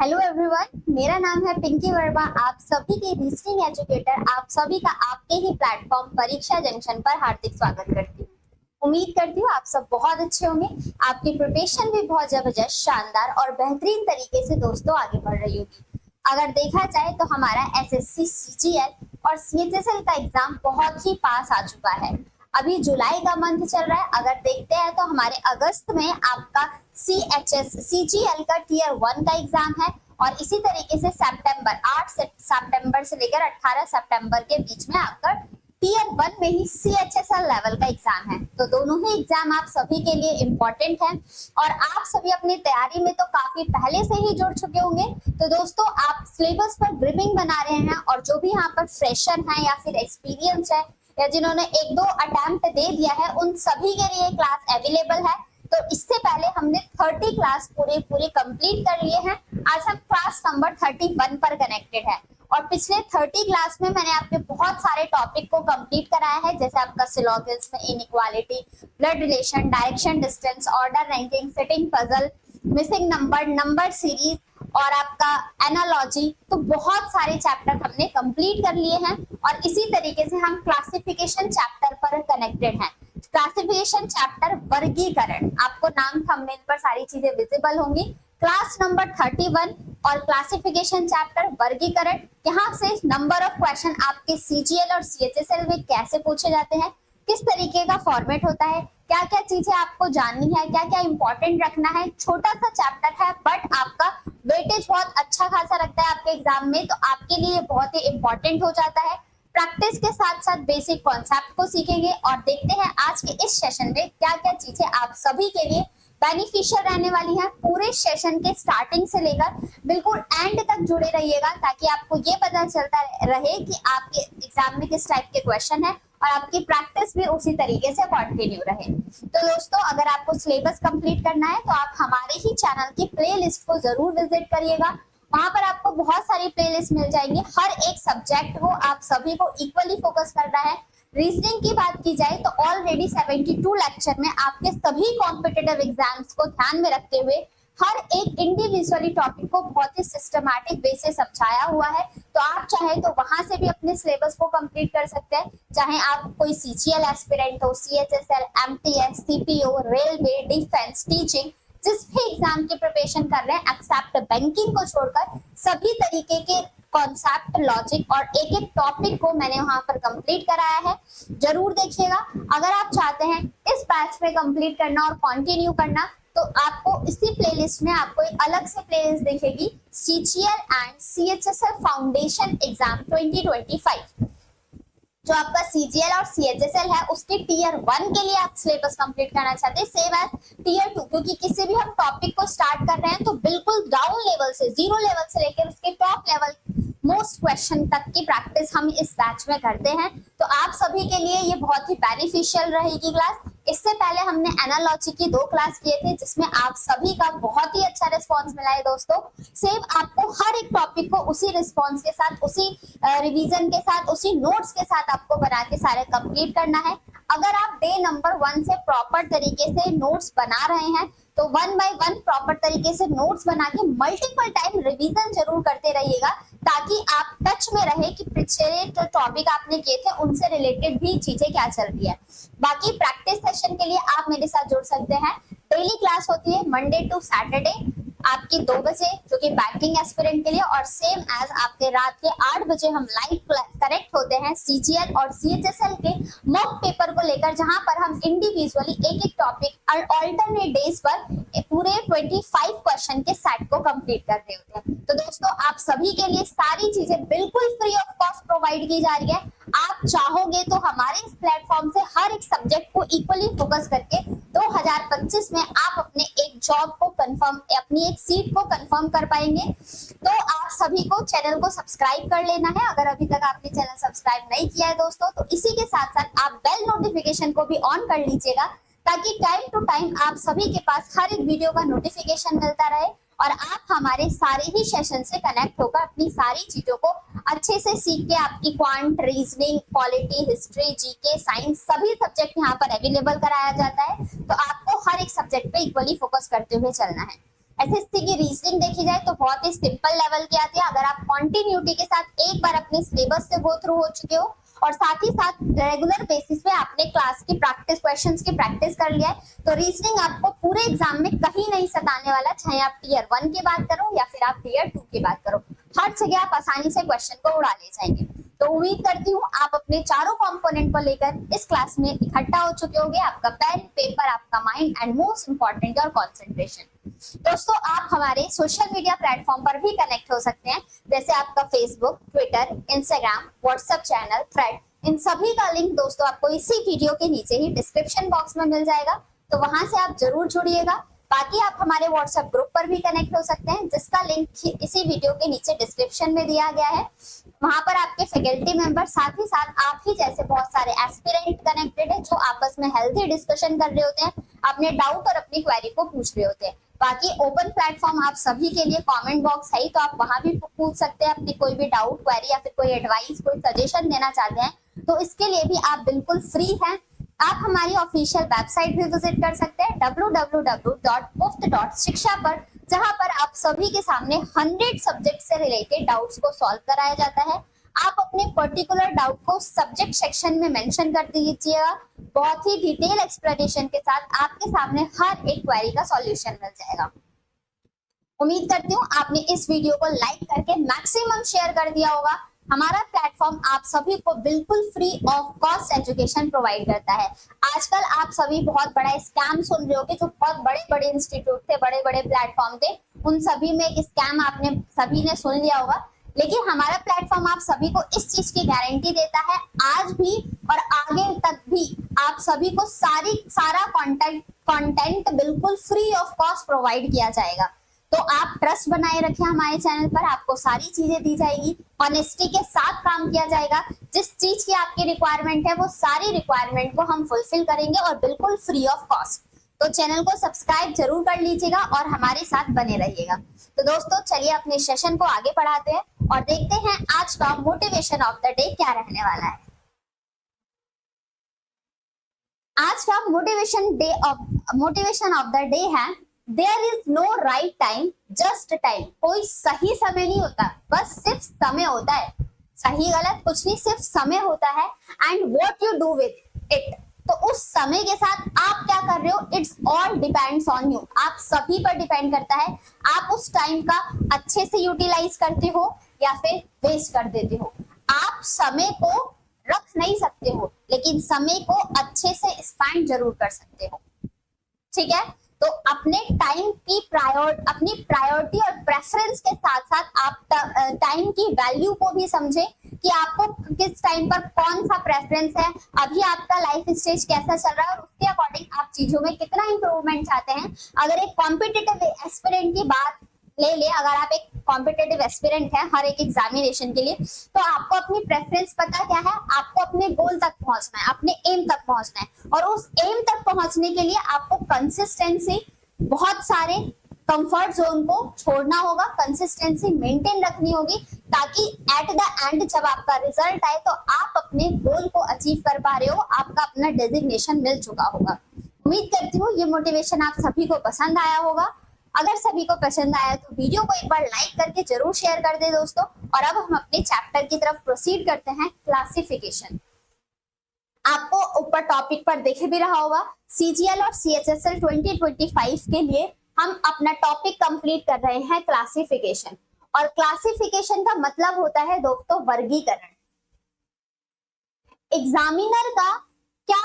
Hello everyone, मेरा नाम है पिंकी वर्मा। आप सभी के रीजनिंग एजुकेटर, आप सभी का आपके ही प्लेटफॉर्म परीक्षा जंक्शन पर हार्दिक स्वागत करती हूँ। उम्मीद करती हूँ आप सब बहुत अच्छे होंगे। आपकी प्रिपरेशन भी बहुत जबरदस्त, शानदार और बेहतरीन तरीके से दोस्तों आगे बढ़ रही होगी। अगर देखा जाए तो हमारा एसएससी, सीजीएल और सीएचएसएल का एग्जाम बहुत ही पास आ चुका है। अभी जुलाई का मंथ चल रहा है। अगर देखते हैं तो हमारे अगस्त में आपका सीजीएल का टीयर 1 का एग्जाम है और इसी तरीके से सितंबर 8 सितंबर से लेकर 18 सितंबर के बीच में आपका टीयर 1 में ही सीएचएसएल लेवल का एग्जाम है। तो दोनों ही एग्जाम आप सभी के लिए इम्पोर्टेंट है और आप सभी अपनी तैयारी में तो काफी पहले से ही जुड़ चुके होंगे। तो दोस्तों, आप सिलेबस पर ग्रिपिंग बना रहे हैं और जो भी यहाँ पर फ्रेशर है या फिर एक्सपीरियंस है या जिन्होंने 1-2 अटेम्प्ट दे दिया है, उन सभी के लिए क्लास अवेलेबल है। तो इससे पहले हमने 30 क्लास पूरे कंप्लीट कर लिए हैं। आज हम क्लास नंबर 31 पर कनेक्टेड है और पिछले 30 क्लास में मैंने आपके बहुत सारे टॉपिक को कंप्लीट कराया है, जैसे आपका syllogism, inequality, blood relation, direction distance, order ranking, sitting puzzle, missing number, number series और आपका एनालॉजी। तो बहुत सारे चैप्टर हमने कंप्लीट कर लिए हैं और इसी तरीके से हम क्लासिफिकेशन चैप्टर पर कनेक्टेड हैं। क्लासिफिकेशन चैप्टर वर्गीकरण, आपको नाम थंबनेल पर सारी चीजें विजिबल होंगी। क्लास नंबर 31 और क्लासिफिकेशन चैप्टर वर्गीकरण, यहाँ से नंबर ऑफ क्वेश्चन आपके सीजीएल और सीएचएसएल में कैसे पूछे जाते हैं, किस तरीके का फॉर्मेट होता है, क्या क्या चीजें आपको जाननी है, क्या क्या इंपॉर्टेंट रखना है। छोटा सा चैप्टर है बट आपका वेटेज बहुत अच्छा खासा रखता है आपके एग्जाम में, तो आपके लिए बहुत ही इंपॉर्टेंट हो जाता है। प्रैक्टिस के साथ साथ बेसिक कॉन्सेप्ट को सीखेंगे और देखते हैं आज के इस सेशन में क्या क्या चीजें आप सभी के लिए बेनिफिशियल रहने वाली है। पूरे सेशन के स्टार्टिंग से लेकर बिल्कुल एंड तक जुड़े रहिएगा ताकि आपको ये पता चलता रहे कि आपके एग्जाम में किस टाइप के क्वेश्चन है और आपकी प्रैक्टिस भी उसी तरीके से कंटिन्यू रहे। तो दोस्तों, अगर आपको सिलेबस कंप्लीट करना है तो आप हमारे ही चैनल की प्लेलिस्ट को जरूर विजिट करिएगा। वहां पर आपको बहुत सारी प्लेलिस्ट मिल जाएंगी। हर एक सब्जेक्ट को आप सभी को इक्वली फोकस करना है। रीजनिंग की बात की जाए तो ऑलरेडी 72 लेक्चर में आपके सभी कॉम्पिटिटिव एग्जाम्स को ध्यान में रखते हुए हर एक इंडिविजुअली टॉपिक को बहुत ही सिस्टमैटिक वे से समझाया हुआ है। तो आप चाहे तो वहां से भी अपने सिलेबस को कंप्लीट कर सकते हैं, चाहे आप कोई सीजीएल एस्पिरेंट हो, CHSL, MTS, CPO, railway, defence, teaching, जिस भी एग्जाम की प्रिपरेशन कर रहे हैं, एक्सेप्ट बैंकिंग को छोड़कर सभी तरीके के कॉन्सेप्ट, लॉजिक और एक एक टॉपिक को मैंने वहां पर कंप्लीट कराया है। जरूर देखिएगा। अगर आप चाहते हैं इस बैच में कंप्लीट करना और कंटिन्यू करना तो आपको इसी प्लेलिस्ट में आपको एक अलग से प्लेलिस्ट दिखेगी, CGL and CHSL foundation exam 2025। जो आपका सीजीएल और सीएचएसएल है उसके टीयर 1 के लिए आप सिलेबस कंप्लीट करना चाहते हैं, सेम एज टीयर 2, क्योंकि किसी भी हम टॉपिक को स्टार्ट कर रहे हैं तो बिल्कुल डाउन लेवल से, 0 लेवल से लेकर उसके टॉप लेवल मोस्ट क्वेश्चन तक की प्रैक्टिस हम इस बैच में करते हैं। तो आप सभी के लिए ये बहुत ही बेनिफिशियल रहेगी क्लास। इससे पहले हमने एनालॉजी की 2 क्लास किए थे जिसमें आप सभी का बहुत ही अच्छा रिस्पांस मिला है दोस्तों। सेम आपको हर एक टॉपिक को उसी रिस्पांस के साथ, उसी रिवीजन के साथ, उसी नोट्स के साथ आपको बना के सारे कंप्लीट करना है। अगर आप डे नंबर 1 से प्रॉपर तरीके से नोट्स बना रहे हैं तो 1 बाय 1 प्रॉपर तरीके से नोट्स बना के मल्टीपल टाइम रिवीजन जरूर करते रहिएगा ताकि आप टच में रहे कि पिछले जो टॉपिक आपने किए थे उनसे रिलेटेड भी चीजें क्या चल रही है। बाकी प्रैक्टिस सेशन के लिए आप मेरे साथ जुड़ सकते हैं। डेली क्लास होती है मंडे टू सैटरडे आपकी 2 बजे, जो कि बैंकिंग एस्पिरेंट के लिए, और सेम एज आपके रात के 8 बजे हम लाइव कनेक्ट होते हैं सीजीएल और सीएचएसएल के मॉक पेपर को लेकर, जहां पर हम इंडिविजुअली एक एक टॉपिक अल्टरनेट डेज पर पूरे 25 क्वेश्चन के सेट को कंप्लीट करते होते हैं। तो दोस्तों, आप सभी के लिए सारी चीजें बिल्कुल फ्री ऑफ कॉस्ट प्रोवाइड की जा रही है। आप चाहोगे तो हमारे इस प्लेटफॉर्म से हर एक सब्जेक्ट को इक्वली फोकस करके 2025 में आप अपने एक जॉब को कंफर्म, अपनी एक सीट को कंफर्म कर पाएंगे। तो आप सभी को चैनल को सब्सक्राइब कर लेना है अगर अभी तक आपने चैनल सब्सक्राइब नहीं किया है दोस्तों। तो इसी के साथ साथ आप बेल नोटिफिकेशन को भी ऑन कर लीजिएगा ताकि टाइम टू टाइम आप सभी के पास हर एक वीडियो का नोटिफिकेशन मिलता रहे और आप हमारे सारे ही सेशन से कनेक्ट होकर अपनी सारी चीजों को अच्छे से सीख के आपकी quant, reasoning, polity, history, GK, science सभी सब्जेक्ट यहाँ पर अवेलेबल कराया जाता है। तो आपको हर एक सब्जेक्ट पे इक्वली फोकस करते हुए चलना है। एसएससी की रीजनिंग देखी जाए तो बहुत ही सिंपल लेवल की आती है। अगर आप कंटिन्यूटी के साथ एक बार अपने सिलेबस से गो थ्रू हो चुके हो और साथ ही साथ रेगुलर बेसिस पे आपने क्लास की प्रैक्टिस क्वेश्चंस की प्रैक्टिस कर लिया है, तो रीजनिंग आपको पूरे एग्जाम में कहीं नहीं सताने वाला। चाहे आप टीयर 1 की बात करो या फिर आप टीयर 2 की बात करो, हर जगह आप आसानी से क्वेश्चन को उड़ा ले जाएंगे। तो उम्मीद करती हूँ आप अपने चारों कंपोनेंट को लेकर इस क्लास में इकट्ठा हो चुके होंगे। आपका पेन, पेपर, आपका mind and most important your concentration. दोस्तों, आप हमारे सोशल मीडिया प्लेटफॉर्म पर भी कनेक्ट हो सकते हैं, जैसे आपका Facebook, Twitter, Instagram, WhatsApp channel, thread. इन सभी का लिंक दोस्तों आपको इसी वीडियो के नीचे ही डिस्क्रिप्शन बॉक्स में मिल जाएगा, तो वहां से आप जरूर जुड़िएगा। बाकी आप हमारे व्हाट्सएप ग्रुप पर भी कनेक्ट हो सकते हैं, जिसका लिंक इसी वीडियो के नीचे डिस्क्रिप्शन में दिया गया है। वहां पर आपके फैकल्टी मेंबर, साथ ही साथ आप ही जैसे बहुत सारे एस्पिरेंट कनेक्टेड है, जो आपस में हेल्थी डिस्कशन कर रहे होते हैं, अपने डाउट और अपनी क्वेरी को पूछ रहे होते हैं। बाकी ओपन प्लेटफॉर्म आप सभी के लिए कमेंट बॉक्स है, तो आप वहां भी पूछ सकते हैं अपनी कोई भी डाउट, क्वेरी या फिर कोई एडवाइस, कोई सजेशन देना चाहते हैं, तो इसके लिए भी आप बिल्कुल फ्री हैं। आप हमारी ऑफिशियल वेबसाइट भी विजिट कर सकते हैं www.muft.shiksha पर, जहां पर आप सभी के सामने 100 सब्जेक्ट से रिलेटेड डाउट्स को सॉल्व कराया जाता है। आप अपने पर्टिकुलर डाउट को सब्जेक्ट सेक्शन में मेंशन कर दीजिएगा, बहुत ही डिटेल एक्सप्लेनेशन के साथ आपके सामने हर एक क्वेरी का सॉल्यूशन मिल जाएगा। उम्मीद करती हूँ आपने इस वीडियो को लाइक करके मैक्सिमम शेयर कर दिया होगा। हमारा प्लेटफॉर्म आप सभी को बिल्कुल free of cost education provide करता है। आजकल आप सभी बहुत बड़ा स्कैम सुन रहे होंगे, जो बहुत बड़े बड़े इंस्टीट्यूट थे, बड़े बड़े प्लेटफॉर्म थे, उन सभी में एक स्कैम आपने सभी ने सुन लिया होगा। लेकिन हमारा प्लेटफॉर्म आप सभी को इस चीज की गारंटी देता है, आज भी और आगे तक भी आप सभी को सारा कंटेंट बिल्कुल फ्री ऑफ कॉस्ट प्रोवाइड किया जाएगा। तो आप ट्रस्ट बनाए रखें हमारे चैनल पर, आपको सारी चीजें दी जाएगी, ऑनेस्टी के साथ काम किया जाएगा। जिस चीज की आपकी रिक्वायरमेंट है, वो सारी रिक्वायरमेंट को हम फुलफिल करेंगे और बिल्कुल फ्री ऑफ कॉस्ट। तो चैनल को सब्सक्राइब जरूर कर लीजिएगा और हमारे साथ बने रहिएगा। तो दोस्तों, चलिए अपने सेशन को आगे बढ़ाते हैं और देखते हैं आज का मोटिवेशन ऑफ द डे क्या रहने वाला है। आज का मोटिवेशन ऑफ द डे है, there is no right time, just time. कोई सही समय नहीं होता, बस सिर्फ समय होता है। सही गलत कुछ नहीं, सिर्फ समय होता है। And what you do with it, तो उस समय के साथ आप क्या कर रहे हो, it's all depends on you. आप सभी पर डिपेंड करता है, आप उस टाइम का अच्छे से यूटिलाइज करते हो या फिर वेस्ट कर देते हो। आप समय को रख नहीं सकते हो, लेकिन समय को अच्छे से स्पेंड जरूर कर सकते हो। ठीक है, तो अपने टाइम की अपनी प्रायोरिटी और प्रेफरेंस के साथ साथ आप टाइम की वैल्यू को भी समझे कि आपको किस टाइम पर कौन सा प्रेफरेंस है, अभी आपका लाइफ स्टेज कैसा चल रहा है, और उसके अकॉर्डिंग आप चीजों में कितना इंप्रूवमेंट चाहते हैं। अगर एक कॉम्पिटिटिव एस्पिरेंट की बात ले, अगर आप एक कॉम्पिटिटिव एस्पिरेंट है हर एक एग्जामिनेशन के लिए, तो आपको अपनी प्रेफरेंस पता क्या है, आपको अपने गोल तक पहुंचना है, अपने एम तक पहुंचना है। और उस एम तक पहुंचने के लिए आपको कंसिस्टेंसी, बहुत सारे कंफर्ट जोन को छोड़ना होगा, कंसिस्टेंसी मेंटेन रखनी होगी, ताकि एट द एंड जब आपका रिजल्ट आए तो आप अपने गोल को अचीव कर पा रहे हो, आपका अपना डेजिग्नेशन मिल चुका होगा। उम्मीद करती हूँ ये मोटिवेशन आप सभी को पसंद आया होगा। अगर सभी को पसंद आया तो वीडियो को एक बार लाइक करके जरूर शेयर कर दे दोस्तों। और अब हम अपने चैप्टर की तरफ प्रोसीड करते हैं, क्लासिफिकेशन। आपको ऊपर टॉपिक पर देख भी रहा होगा, सीजीएल और सीएचएसएल 2025 के लिए हम अपना टॉपिक कंप्लीट कर रहे हैं, क्लासिफिकेशन। और क्लासिफिकेशन का मतलब होता है दोस्तों वर्गीकरण। एग्जामिनर का क्या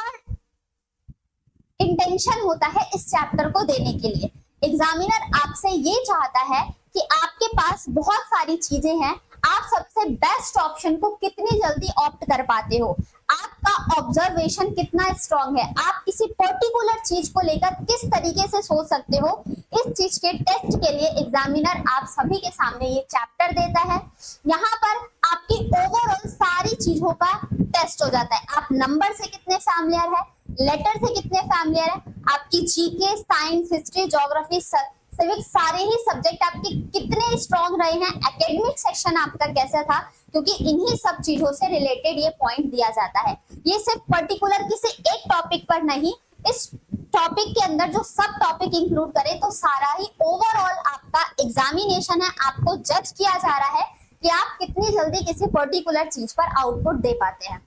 इंटेंशन होता है इस चैप्टर को देने के लिए? एग्जामिनर आपसे ये चाहता है कि आपके पास बहुत सारी चीजें हैं, आप सबसे बेस्ट ऑप्शन को कितनी जल्दी ऑप्ट कर पाते हो, आपका ऑब्जर्वेशन कितना स्ट्रांग है, आप किसी पर्टिकुलर चीज को लेकर किस तरीके से सोच सकते हो। इस चीज के टेस्ट के लिए एग्जामिनर आप सभी के सामने ये चैप्टर देता है। यहाँ पर आपकी ओवरऑल सारी चीजों का टेस्ट हो जाता है। आप नंबर से कितने फैमिलियर है, लेटर से कितने फैमिलियर है, आपकी GK, science, history, geography, civic, सारे ही सब्जेक्ट आपके कितने स्ट्रांग रहे हैं, एकेडमिक सेक्शन आपका कैसा था, क्योंकि इन्हीं सब चीजों से रिलेटेड ये पॉइंट दिया जाता है। ये सिर्फ पर्टिकुलर किसी एक टॉपिक पर नहीं, इस टॉपिक के अंदर जो सब टॉपिक इंक्लूड करे तो सारा ही ओवरऑल आपका एग्जामिनेशन है, आपको जज किया जा रहा है कि आप कितनी जल्दी किसी पर्टिकुलर चीज पर आउटपुट दे पाते हैं।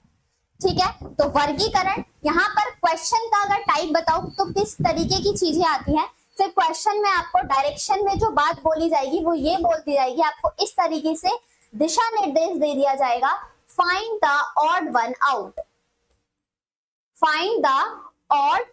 ठीक है, तो वर्गीकरण, यहाँ पर क्वेश्चन का अगर टाइप बताओ तो किस तरीके की चीजें आती हैं। फिर क्वेश्चन में आपको डायरेक्शन में जो बात बोली जाएगी वो ये बोल दी जाएगी, आपको इस तरीके से दिशा निर्देश दे दिया जाएगा, find the odd one out, find the odd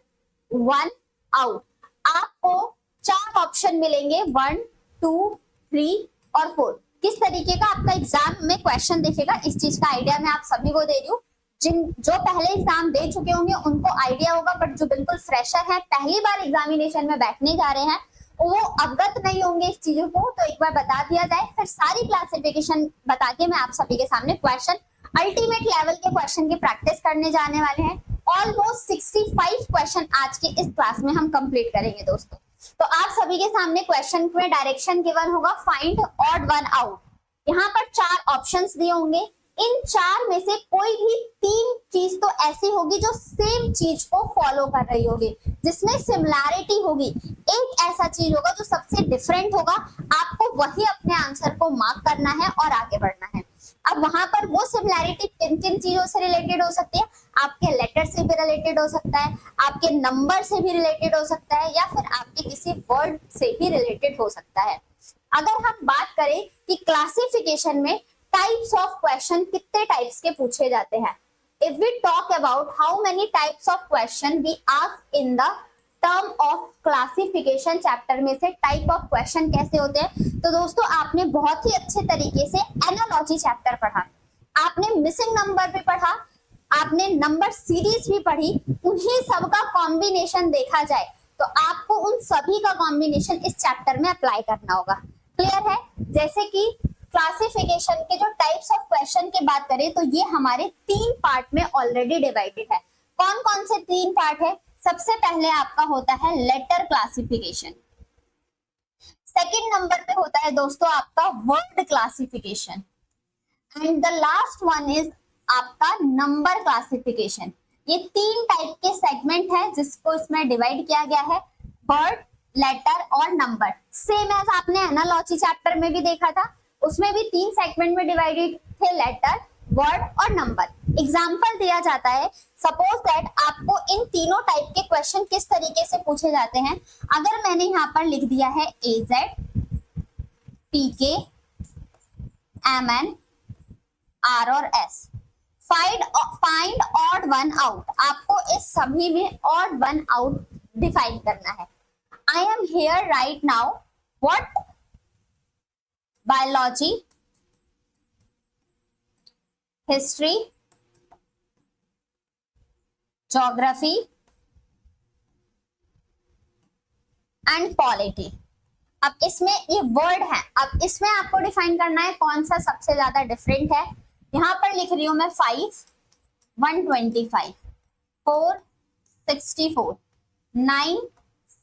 one out. आपको 4 ऑप्शन मिलेंगे, 1, 2, 3 और 4। किस तरीके का आपका एग्जाम में क्वेश्चन दिखेगा, इस चीज का आइडिया मैं आप सभी को दे रही हूँ। जो पहले एग्जाम दे चुके होंगे उनको आइडिया होगा, बट जो बिल्कुल फ्रेशर है, पहली बार एग्जामिनेशन में बैठने जा रहे हैं, वो अवगत नहीं होंगे इस चीजों को, तो एक बार बता दिया जाए, फिर सारी क्लासिफिकेशन बता के मैं आप सभी के सामने क्वेश्चन, अल्टीमेट लेवल के क्वेश्चन की प्रैक्टिस करने जाने वाले हैं। ऑलमोस्ट 65 क्वेश्चन आज के इस क्लास में हम कंप्लीट करेंगे दोस्तों। तो आप सभी के सामने क्वेश्चन में डायरेक्शन गिवन होगा, फाइंड ऑड वन आउट। यहाँ पर 4 ऑप्शंस दिए होंगे, इन 4 में से कोई भी 3 चीज तो ऐसी होगी जो सेम चीज को फॉलो कर रही होगी, जिसमें सिमिलैरिटी होगी। एक ऐसा चीज होगा जो सबसे डिफरेंट होगा, आपको वही अपने आंसर को मार्क करना है और आगे बढ़ना है। अब वहां पर वो सिमिलैरिटी किन किन चीजों से रिलेटेड हो सकती है, आपके लेटर से भी रिलेटेड हो सकता है, आपके नंबर से भी रिलेटेड हो सकता है, या फिर आपके किसी वर्ड से भी रिलेटेड हो सकता है। अगर हम बात करें कि क्लासिफिकेशन में टाइप्स ऑफ क्वेश्चन कितने टाइप्स के पूछे जाते हैं, if we talk about how many types of question we ask in the term of classification chapter में से टाइप ऑफ क्वेश्चन कैसे होते हैं, तो दोस्तों आपने बहुत ही अच्छे तरीके से एनालॉजी चैप्टर पढ़ा, आपने मिसिंग नंबर भी पढ़ा, आपने नंबर सीरीज भी पढ़ी, उन्हीं सबका कॉम्बिनेशन देखा जाए तो आपको उन सभी का कॉम्बिनेशन इस चैप्टर में अप्लाई करना होगा। क्लियर है? जैसे कि क्लासिफिकेशन के जो टाइप्स ऑफ क्वेश्चन की बात करें तो ये हमारे 3 पार्ट में ऑलरेडी डिवाइडेड है। कौन कौन से 3 पार्ट है? सबसे पहले आपका होता है लेटर क्लासिफिकेशन, सेकंड नंबर पे होता है दोस्तों आपका word classification, and the last one is आपका नंबर क्लासिफिकेशन। ये 3 टाइप के सेगमेंट है जिसको इसमें डिवाइड किया गया है, वर्ड, लेटर और नंबर। सेम एज आपने एनालॉजी चैप्टर में भी देखा था, उसमें भी 3 सेगमेंट में डिवाइडेड थे, लेटर, वर्ड और नंबर। एग्जाम्पल दिया जाता है, सपोज दैट आपको इन तीनों टाइप के क्वेश्चन किस तरीके से पूछे जाते हैं। अगर मैंने यहाँ पर लिख दिया है AZ, PK, MN, R और S, find odd one out, आपको इस सभी में ऑड वन आउट डिफाइन करना है। I am here right now, what? Biology, history, geography and polity. अब इसमें ये वर्ड है, अब इसमें आपको डिफाइन करना है कौन सा सबसे ज्यादा डिफरेंट है। यहां पर लिख रही हूं मैं 5, 125, 4, 64, 9,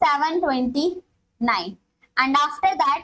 729 and after that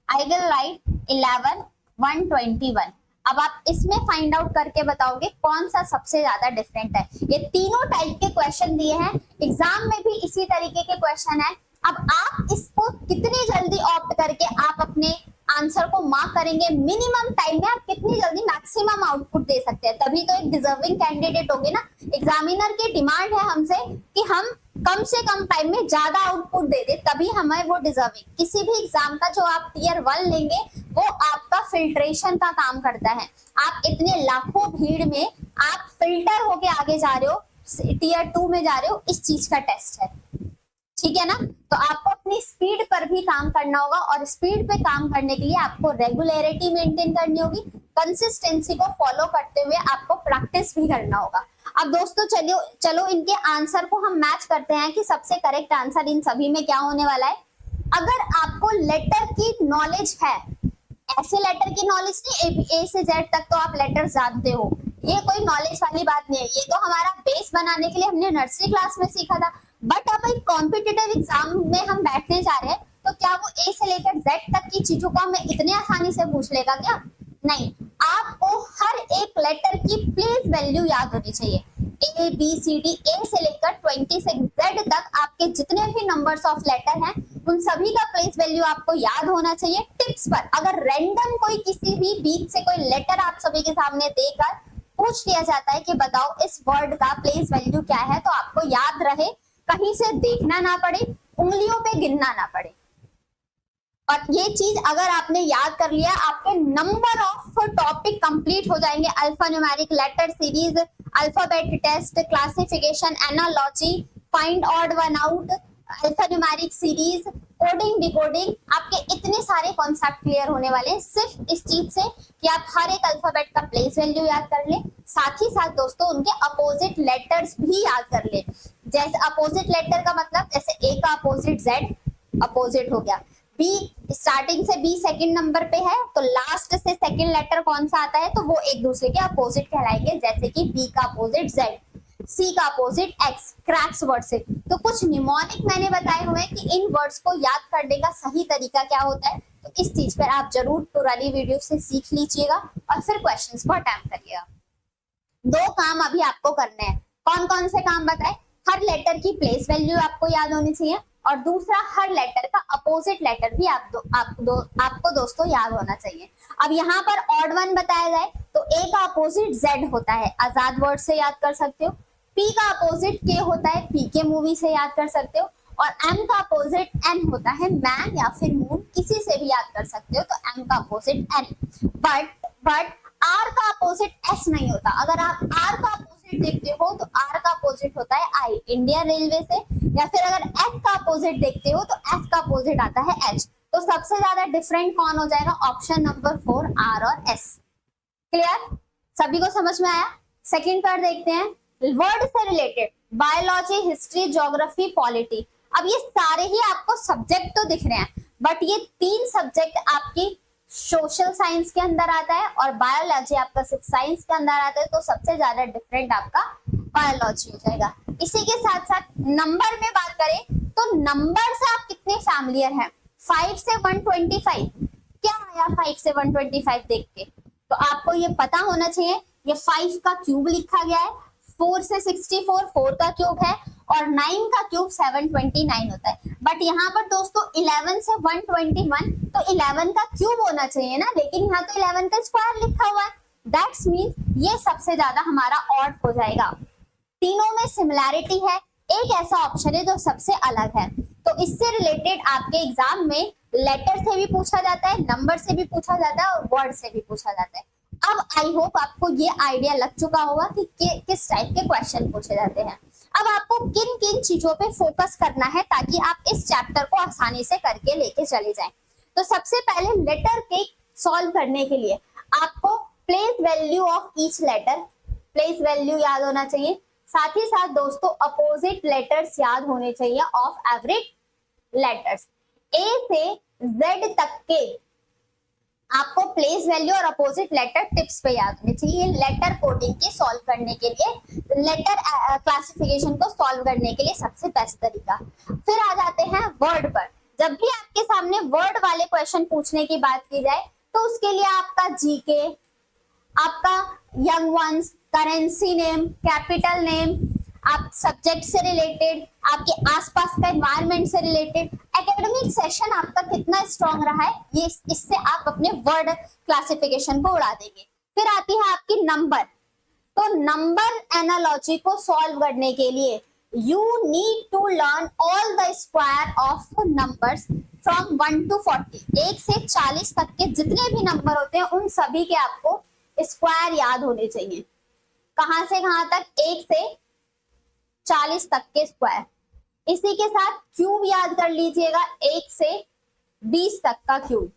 I will write 11, 121। अब आप इसमें फाइंड आउट करके बताओगे कौन सा सबसे ज्यादा डिफरेंट है। ये तीनों टाइप के क्वेश्चन दिए हैं, एग्जाम में भी इसी तरीके के क्वेश्चन है। अब आप इसको कितनी जल्दी ऑप्ट करके आप अपने आंसर को मार्क करेंगे, मिनिमम टाइम में आप कितनी जल्दी मैक्सिमम आउटपुट दे सकते हैं, तभी तो एक डिजर्विंग कैंडिडेट होगे ना। एग्जामिनर की डिमांड है हमसे कि हम कम से कम टाइम में ज्यादा आउटपुट दे दे, तभी हमें वो डिजर्विंग। किसी भी एग्जाम का जो आप टियर 1 लेंगे वो आपका फिल्ट्रेशन का काम करता है। आप इतने लाखों भीड़ में आप फिल्टर होके आगे जा रहे हो, टियर 2 में जा रहे हो, इस चीज का टेस्ट है, ठीक है ना। तो आपको अपनी स्पीड पर भी काम करना होगा और स्पीड पे काम करने के लिए आपको रेगुलरिटी मेंटेन करनी होगी, कंसिस्टेंसी को फॉलो करते हुए आपको प्रैक्टिस भी करना होगा। अब दोस्तों चलो इनके आंसर को हम मैच करते हैं कि सबसे करेक्ट आंसर इन सभी में क्या होने वाला है। अगर आपको लेटर की नॉलेज है, ऐसे लेटर की नॉलेज नहीं, ए से जेड तक तो आप लेटर जानते हो, ये कोई नॉलेज वाली बात नहीं है, ये तो हमारा बेस बनाने के लिए हमने नर्सरी क्लास में सीखा था। बट अब एक कॉम्पिटिटिव एग्जाम में हम बैठने जा रहे हैं तो क्या वो ए से लेकर जेड तक की चीजों को हमें इतने आसानी से पूछ लेगा क्या? नहीं, आपको हर एक लेटर की प्लेस वैल्यू याद होनी चाहिए। ए बी सी डी, ए से लेकर 26 जेड तक आपके जितने भी नंबर्स ऑफ लेटर हैं उन सभी का प्लेस वैल्यू आपको याद होना चाहिए। टिप्स पर, अगर रैंडम कोई किसी भी बीच से कोई लेटर आप सभी के सामने देकर पूछ लिया जाता है कि बताओ इस वर्ड का प्लेस वैल्यू क्या है, तो आपको याद रहे, कहीं से देखना ना पड़े, उंगलियों पे गिनना ना पड़े। और ये चीज अगर आपने याद कर लिया, आपके नंबर ऑफ टॉपिक कंप्लीट हो जाएंगे। Alphanumeric, letter series, alphabet test, classification, analogy, find odd one out, alphanumeric series, coding, decoding, आपके इतने सारे कॉन्सेप्ट क्लियर होने वाले हैं सिर्फ इस चीज से कि आप हर एक अल्फाबेट का प्लेस वैल्यू याद कर ले, साथ ही साथ दोस्तों उनके अपोजिट लेटर्स भी याद कर ले। जैसे अपोजिट लेटर का मतलब, जैसे ए का अपोजिट जेड अपोजिट हो गया, बी स्टार्टिंग से बी सेकंड नंबर पे है तो लास्ट से सेकंड लेटर कौन सा आता है, तो वो एक दूसरे के अपोजिट कहलाएंगे, जैसे कि बी का अपोजिट जेड, सी का अपोजिट एक्स, क्रैक्स वर्ड से। तो कुछ निमोनिक मैंने बताए हुए हैं कि इन वर्ड्स को याद करने का सही तरीका क्या होता है, तो इस चीज पर आप जरूर पुरानी वीडियो से सीख लीजिएगा और फिर क्वेश्चंस को अटेम्प्ट करिएगा। दो काम अभी आपको करने हैं। कौन कौन से काम बताए? हर लेटर की प्लेस वैल्यू आपको याद होनी चाहिए, और दूसरा हर लेटर का अपोजिट लेटर भी आपको दोस्तों याद होना चाहिए। अब यहाँ पर ऑड वन बताया जाए तो ए का अपोजिट जेड होता है, आजाद वर्ड से याद कर सकते हो। पी का अपोजिट के होता है, पी के मूवी से याद कर सकते हो। और एम का अपोजिट एन होता है, मैन या फिर मून, किसी से भी याद कर सकते हो, तो एम का अपोजिट एन। बट आर का अपोजिट एस नहीं होता। अगर आप आर का अपोजिट देखते हो तो आर का अपोजिट होता है आई, इंडियन रेलवे से, या फिर अगर एफ का अपोजिट देखते हो तो एफ का अपोजिट आता है एच। तो सबसे ज्यादा डिफरेंट कौन हो जाएगा? ऑप्शन नंबर 4, आर और एस। क्लियर? सभी को समझ में आया? सेकंड पार्ट देखते हैं, वर्ड से related biology, history, geography, polity. अब ये सारे ही आपको सब्जेक्ट तो दिख रहे हैं, बट ये तीन सब्जेक्ट आपकी सोशल साइंस के अंदर आता है और बायोलॉजी आपका सिर्फ साइंस के अंदर आता है, तो सबसे ज्यादा डिफरेंट आपका बायोलॉजी हो जाएगा। इसी के साथ साथ नंबर में बात करें तो नंबर से आप कितने फैमिलियर हैं? 5 से 125 क्या आया 5 से 125 देख के? तो आपको ये पता होना चाहिए, ये 5 का क्यूब लिखा गया है, 4 से 64 4 का क्यूब है, और 9 का क्यूब 729 होता है। बट यहाँ पर दोस्तों 11 से 121, तो 11 का क्यूब होना चाहिए ना, लेकिन यहाँ तो 11 का स्क्वायर लिखा हुआ है। दैट्स मीन्स ये सबसे ज्यादा हमारा ऑड हो जाएगा। तीनों में सिमिलैरिटी है, एक ऐसा ऑप्शन है जो सबसे अलग है। तो इससे रिलेटेड आपके एग्जाम में लेटर से भी पूछा जाता है, नंबर से भी पूछा जाता है और वर्ड से भी पूछा जाता है। अब आई होप आपको ये आइडिया लग चुका होगा कि किस टाइप के क्वेश्चन पूछे जाते हैं। अब आपको किन किन चीजों पे फोकस करना है ताकि आप इस चैप्टर को आसानी से करके लेके चले जाएं। तो सबसे पहले लेटर के सॉल्व करने के लिए आपको place value of each letter, place value याद होना चाहिए। साथ ही साथ दोस्तों अपोजिट लेटर्स याद होने चाहिए ऑफ एवरी लेटर्स। ए से जेड तक के आपको प्लेस वैल्यू और अपोजिट लेटर टिप्स पे याद होने चाहिए। लेटर कोडिंग के सॉल्व करने के लिए, लेटर क्लासिफिकेशन को सॉल्व करने के लिए सबसे बेस्ट तरीका। फिर आ जाते हैं वर्ड पर। जब भी आपके सामने वर्ड वाले क्वेश्चन पूछने की बात की जाए तो उसके लिए आपका जीके, आपका young ones, currency name, capital name, आप सब्जेक्ट से रिलेटेड, आपके आसपास का एनवायरनमेंट से रिलेटेड, एकेडमिक सेशन आपका कितना स्ट्रांग रहा है, ये इससे आप अपने वर्ड क्लासिफिकेशन को उड़ा देंगे। फिर आती है आपकी नंबर। तो नंबर एनालॉजी को सॉल्व करने के लिए you need to learn all the square of numbers from 1 to 40। 1 से 40 तक के जितने भी नंबर होते हैं उन सभी के आपको स्क्वायर याद होने चाहिए। कहां से कहां तक? 1 से 40 तक के स्क्वायर। इसी के साथ क्यूब याद कर लीजिएगा, 1 से 20 तक का क्यूब।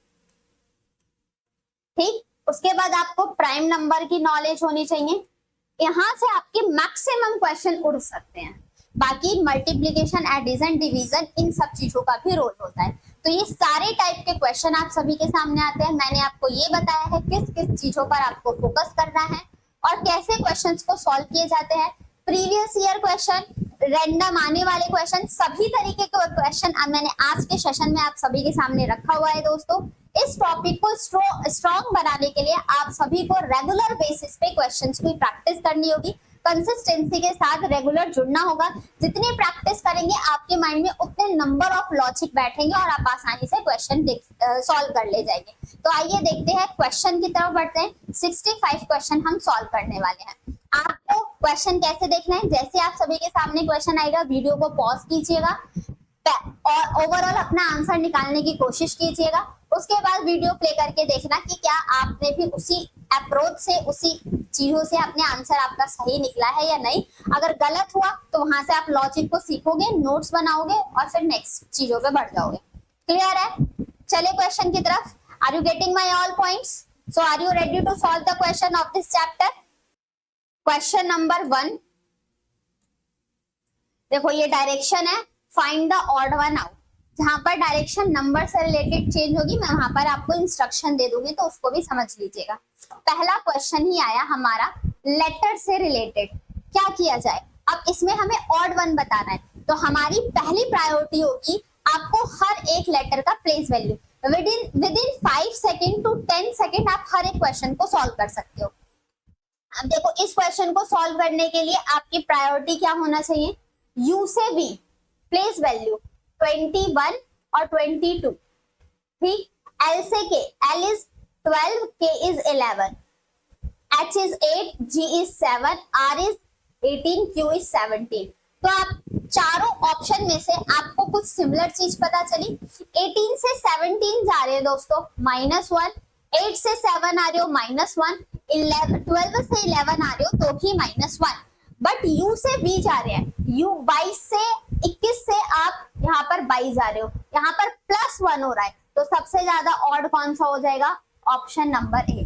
ठीक, उसके बाद आपको प्राइम नंबर की नॉलेज होनी चाहिए। यहां से आपके मैक्सिमम क्वेश्चन उड़ सकते हैं। बाकी मल्टीप्लिकेशन, एडिशन, डिवीजन, इन सब चीजों का भी रोल होता है। तो ये सारे टाइप के क्वेश्चन आप सभी के सामने आते हैं। मैंने आपको ये बताया है किस किस चीजों पर आपको फोकस करना है और कैसे क्वेश्चंस को सॉल्व किए जाते हैं। प्रीवियस ईयर क्वेश्चन, रैंडम आने वाले क्वेश्चन, सभी तरीके के क्वेश्चन मैंने आज के सेशन में आप सभी के सामने रखा हुआ है। दोस्तों इस टॉपिक को स्ट्रॉन्ग बनाने के लिए आप सभी को रेगुलर बेसिस पे क्वेश्चंस की प्रैक्टिस करनी होगी। कंसिस्टेंसी के साथ रेगुलर जुड़ना होगा। जितनी प्रैक्टिस करेंगे आपके माइंड में उतने नंबर ऑफ लॉजिक बैठेंगे और आप आसानी से क्वेश्चन सॉल्व कर ले जाएंगे। तो आइए देखते हैं, क्वेश्चन की तरफ बढ़ते हैं। 65 क्वेश्चन हम सॉल्व करने वाले हैं। आपको क्वेश्चन कैसे देखना है, जैसे आप सभी के सामने क्वेश्चन आएगा वीडियो को पॉज कीजिएगा और ओवरऑल अपना आंसर निकालने की कोशिश कीजिएगा। उसके बाद वीडियो प्ले करके देखना कि क्या आपने भी उसी अप्रोच से, उसी चीजों से अपने आंसर आपका सही निकला है या नहीं। अगर गलत हुआ तो वहां से आप लॉजिक को सीखोगे, नोट्स बनाओगे और फिर नेक्स्ट चीजों पे बढ़ जाओगे। क्लियर है? चले क्वेश्चन की तरफ। Are you getting my all points? So are you ready to solve the question of this chapter? Question number 1, देखो ये डायरेक्शन है, find the odd one out. जहां पर डायरेक्शन नंबर से रिलेटेड चेंज होगी, मैं वहां पर आपको इंस्ट्रक्शन दे दूंगी तो उसको भी समझ लीजिएगा। पहला क्वेश्चन ही आया हमारा लेटर से रिलेटेड, क्या किया जाए। अब इसमें हमें ऑड वन बताना है, तो हमारी पहली प्रायोरिटी होगी आपको हर एक लेटर का place value within 5 second to 10 second आप हर एक क्वेश्चन को सॉल्व कर सकते हो। अब देखो इस क्वेश्चन को सॉल्व करने के लिए आपकी प्रायोरिटी क्या होना चाहिए, यू से वी प्लेस वैल्यू 21 और 22, ठीक। एल से के, L is 12, K is 11, H is 8, G is 7, R is 18, Q is 17। तो आप चारों ऑप्शन में से आपको कुछ सिमिलर चीज पता चली। 18 से 17 जा रहे हैं दोस्तों -1, 8 से 7 आ रहे हो -1, 12 से 11 आ रहे हो तो भी -1। बट यू से वी जा रहे हैं, यू 22 से 21 से आप यहाँ पर 22 जा रहे हो, यहाँ पर +1 हो रहा है, तो सबसे ज्यादा ऑड कौन सा हो जाएगा, ऑप्शन नंबर ए।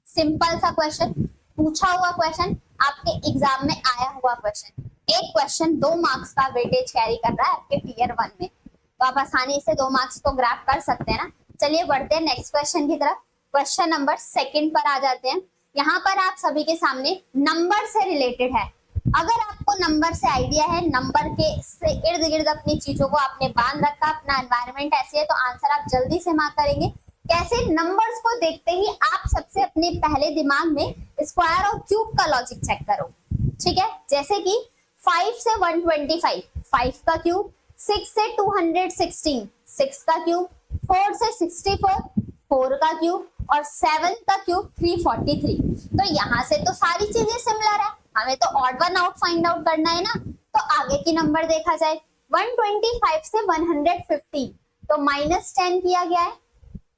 सिंपल सा क्वेश्चन, पूछा हुआ क्वेश्चन, आपके एग्जाम में आया हुआ क्वेश्चन। एक क्वेश्चन 2 मार्क्स का वेटेज कैरी कर रहा है आपके टीयर 1 में, तो आप आसानी से 2 मार्क्स को ग्रैब कर सकते हैं ना। चलिए बढ़ते हैं नेक्स्ट क्वेश्चन की तरफ। क्वेश्चन नंबर 2 पर आ जाते हैं। यहाँ पर आप सभी के सामने नंबर से रिलेटेड है। अगर आपको नंबर से आइडिया है, नंबर के से इर्द गिर्द अपनी चीजों को आपने बांध रखा, अपना एनवायरनमेंट ऐसे है, तो आंसर आप जल्दी से मार्क करेंगे। कैसे, नंबर्स को देखते ही आप सबसे अपने पहले दिमाग में स्क्वायर और क्यूब का लॉजिक चेक करो, ठीक है। जैसे कि 5 से 125, 5 का क्यूब, 6 से 216, 6 का क्यूब, 4 से 64, 4 का क्यूब और 7 का क्यूब 343। तो यहाँ से तो सारी चीजें सिमिलर है, हमें तो odd one out find out करना है ना। तो आगे की नंबर देखा जाए, 125 से 150 तो -10 किया गया है,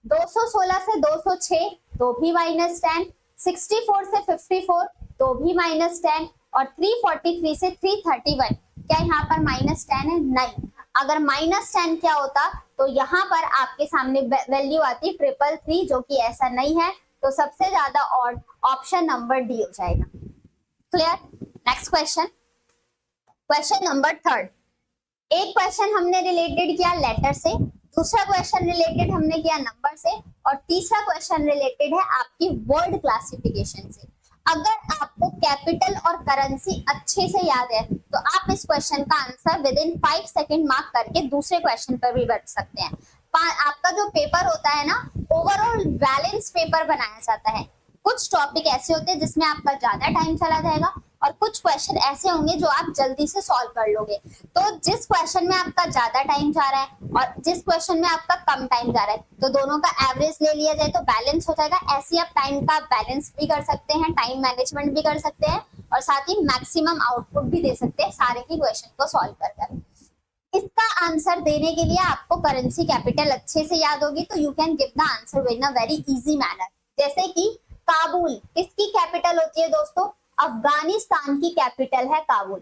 216 से 206 तो भी -10, 64 से 54 तो भी -10 और 343 से 331, क्या यहाँ पर -10 है? नहीं। अगर -10 क्या होता तो यहाँ पर आपके सामने वैल्यू आती 333, जो कि ऐसा नहीं है, तो सबसे ज्यादा ऑड ऑप्शन नंबर डी हो जाएगा। Clear? Next question, question number 3। एक क्वेश्चन हमने रिलेटेड किया लेटर से, दूसरा क्वेश्चन रिलेटेड हमने किया नंबर से और तीसरा क्वेश्चन रिलेटेड है आपकी वर्ड क्लासिफिकेशन से। अगर आपको कैपिटल और करेंसी अच्छे से याद है तो आप इस क्वेश्चन का answer with in 5 second mark करके दूसरे क्वेश्चन पर भी बढ़ सकते हैं। आपका जो पेपर होता है ना, ओवरऑल बैलेंस पेपर बनाया जाता है। कुछ टॉपिक ऐसे होते हैं जिसमें आपका ज्यादा टाइम चला जाएगा और कुछ क्वेश्चन ऐसे होंगे जो आप जल्दी से सॉल्व कर लोगे। तो जिस क्वेश्चन में आपका ज्यादा टाइम जा रहा है और जिस क्वेश्चन में आपका कम टाइम जा रहा है, तो दोनों का एवरेज ले लिया जाए तो बैलेंस हो जाएगा। ऐसे आप टाइम का बैलेंस भी कर सकते हैं, टाइम मैनेजमेंट भी कर सकते हैं और साथ ही मैक्सिमम आउटपुट भी दे सकते हैं सारे ही क्वेश्चन को सॉल्व कर। इसका आंसर देने के लिए आपको करेंसी कैपिटल अच्छे से याद होगी, तो you can give the answer in a very easy manner. जैसे कि काबुल किसकी कैपिटल होती है दोस्तों? अफगानिस्तान की कैपिटल है काबुल।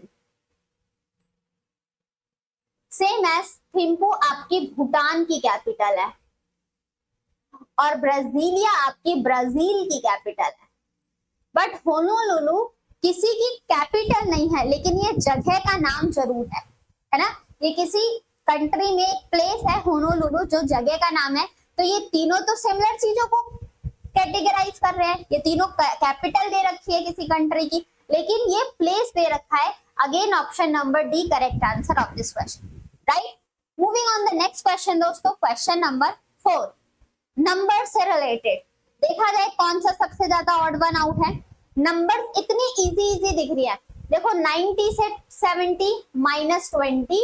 सेम एज थिम्पू आपकी भूटान की कैपिटल है और ब्राजीलिया आपकी ब्राजील की कैपिटल है। बट होनोलुलु किसी की कैपिटल नहीं है, लेकिन ये जगह का नाम जरूर है ना। ये किसी कंट्री में एक प्लेस है होनोलुलु जो जगह का नाम है। तो ये तीनों तो सिमिलर चीजों को कैटेगराइज कर रहे हैं, ये तीनों कैपिटल दे रखी है किसी कंट्री की, लेकिन ये प्लेस दे रखा है। Again option number D correct answer of this question, right. Moving on the next question दोस्तों, क्वेश्चन नंबर 4, नंबर से रिलेटेड। देखा जाए कौन सा सबसे ज्यादा ऑड वन आउट है। नंबर इतनी इजी दिख रही है, देखो 90 से 70 -20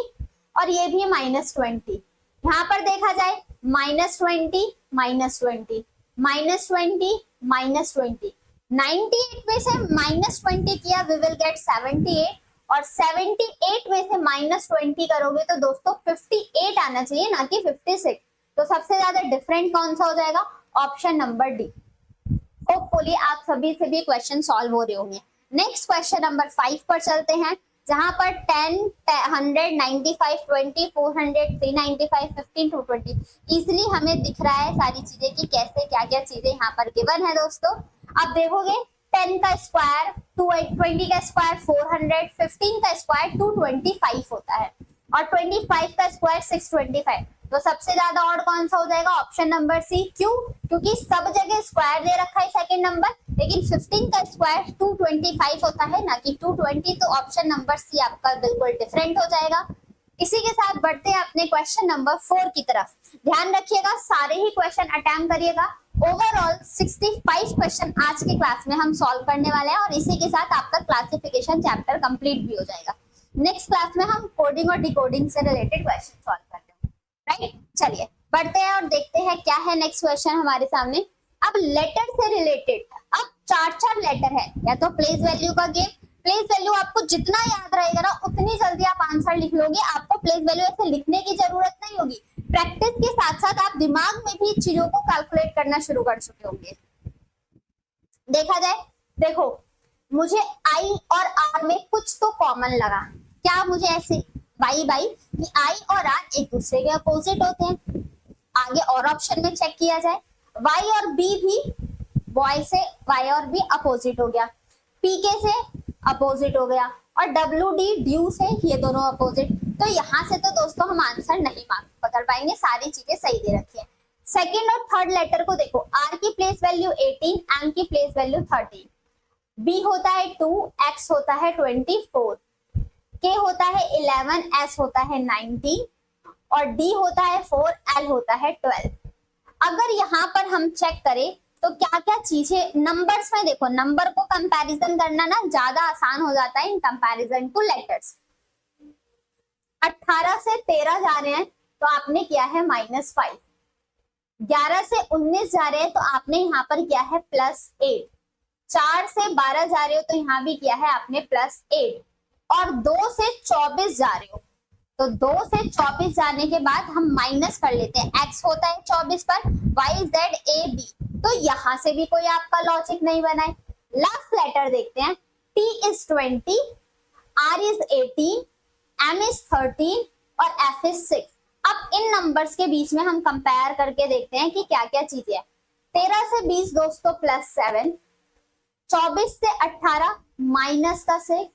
और ये भी -20। यहाँ पर देखा जाए -20 -20 -20 -20, 98 में से -20 किया वी विल गेट 78 और 78 में से -20 करोगे तो दोस्तों 58 आना चाहिए, ना कि 56। तो सबसे ज्यादा डिफरेंट कौन सा हो जाएगा? Option number D. होपफुली आप सभी से भी क्वेश्चन सॉल्व हो रहे होंगे। नेक्स्ट क्वेश्चन नंबर 5 पर चलते हैं, जहां पर 10, 100, 95, 20, 400, 395, 15, 220 इजिली हमें दिख रहा है सारी चीजें कि कैसे क्या क्या चीजें यहाँ पर गिवन है दोस्तों। अब देखोगे 10 का स्क्वायर 220 का स्क्वायर 400, 15 का स्क्वायर 225 होता है और 25 का स्क्वायर 625। तो सबसे ज्यादा ऑड कौन सा हो जाएगा? Option number C. क्यों? क्योंकि सब जगह स्क्वायर दे रखा है सेकंड नंबर, लेकिन 15 का स्क्वायर 225 होता है, ना कि 220। तो ऑप्शन नंबर सी आपका बिल्कुल डिफरेंट हो जाएगा। इसी के साथ बढ़ते हैं अपने क्वेश्चन नंबर 4 की तरफ। ध्यान रखिएगा, सारे ही क्वेश्चन अटेम्प्ट करिएगा। ओवरऑल 65 क्वेश्चन आज के क्लास में हम सॉल्व करने वाले हैं और इसी के साथ आपका क्लासिफिकेशन चैप्टर कंप्लीट भी हो जाएगा। नेक्स्ट क्लास में हम कोडिंग और डिकोडिंग से रिलेटेड क्वेश्चन सॉल्व करते हैं, राइट। चलिए बढ़ते हैं और देखते हैं क्या है नेक्स्ट क्वेश्चन हमारे सामने। अब लेटर से रिलेटेड अब 4 लेटर है, या तो प्लेस वैल्यू का गेम। प्लेस वैल्यू आपको जितना याद रहेगा ना उतनी जल्दी आप आंसर लिख लोगे। आपको प्लेस वैल्यू ऐसे लिखने की जरूरत नहीं होगी। प्रैक्टिस के साथ साथ आप दिमाग में भी चीजों को कैलकुलेट करना शुरू कर चुके होंगे। देखा जाए, देखो मुझे आई और आर में कुछ तो कॉमन लगा। क्या? मुझे ऐसे बाई कि आई और आर एक दूसरे के अपोजिट होते हैं। आगे और ऑप्शन में चेक किया जाए, वाई और बी भी, बॉय से वाई और बी अपोजिट हो गया, पीके से अपोजिट हो गया और डब्ल्यू डी ड्यू से ये दोनों अपोजिट। तो यहाँ से तो दोस्तों हम आंसर नहीं पकड़ पाएंगे, सारी चीजें सही दे रखी है। सेकंड और थर्ड लेटर को देखो, आर की प्लेस वैल्यू 18, एम की प्लेस वैल्यू 13, बी होता है 2, एक्स होता है 24, के होता है 11, एस होता है 19 और डी होता है 4, एल होता है 12। अगर यहाँ पर हम चेक करें तो क्या क्या चीजें नंबर्स में, देखो नंबर को कंपैरिजन करना ना ज्यादा आसान हो जाता है इन कंपैरिजन टू लेटर्स। 18 से 13 जा रहे हैं तो आपने किया है -5, 11 से 19 जा रहे हैं तो आपने यहाँ पर किया है +8, 4 से 12 जा रहे हो तो यहाँ भी किया है आपने +8 और 2 से 24 जा रहे हो तो 2 से 24 जाने के बाद हम माइनस कर लेते हैं। x होता है 24 पर, y z a b, तो यहां से भी कोई आपका लॉजिक नहीं बना है। लास्ट लेटर देखते हैं, t is 20, r is 18, m is 13 और f is 6। अब इन नंबर्स के बीच में हम कंपेयर करके देखते हैं कि क्या क्या चीजें है। 13 से 20 दोस्तों +7, 24 से 18 माइनस का 6,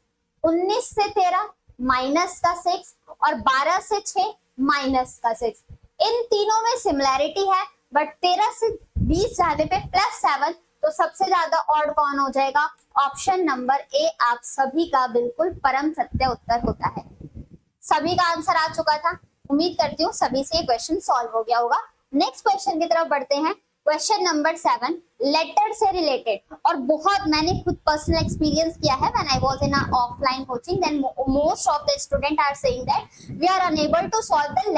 19 से 13 माइनस का 6 और 12 से 6 माइनस का 6। इन तीनों में सिमिलैरिटी है, बट 13 से 20 जाने पे +7, तो सबसे ज्यादा ऑड कौन हो जाएगा? ऑप्शन नंबर ए आप सभी का बिल्कुल परम सत्य उत्तर होता है। सभी का आंसर आ चुका था। उम्मीद करती हूँ सभी से क्वेश्चन सॉल्व हो गया होगा। नेक्स्ट क्वेश्चन की तरफ बढ़ते हैं। क्वेश्चन नंबर 7 लेटर से रिलेटेड, और बहुत मैंने खुद पर्सनल एक्सपीरियंस किया है when I was in offline coaching, then most of the student are saying that we are unable to solve the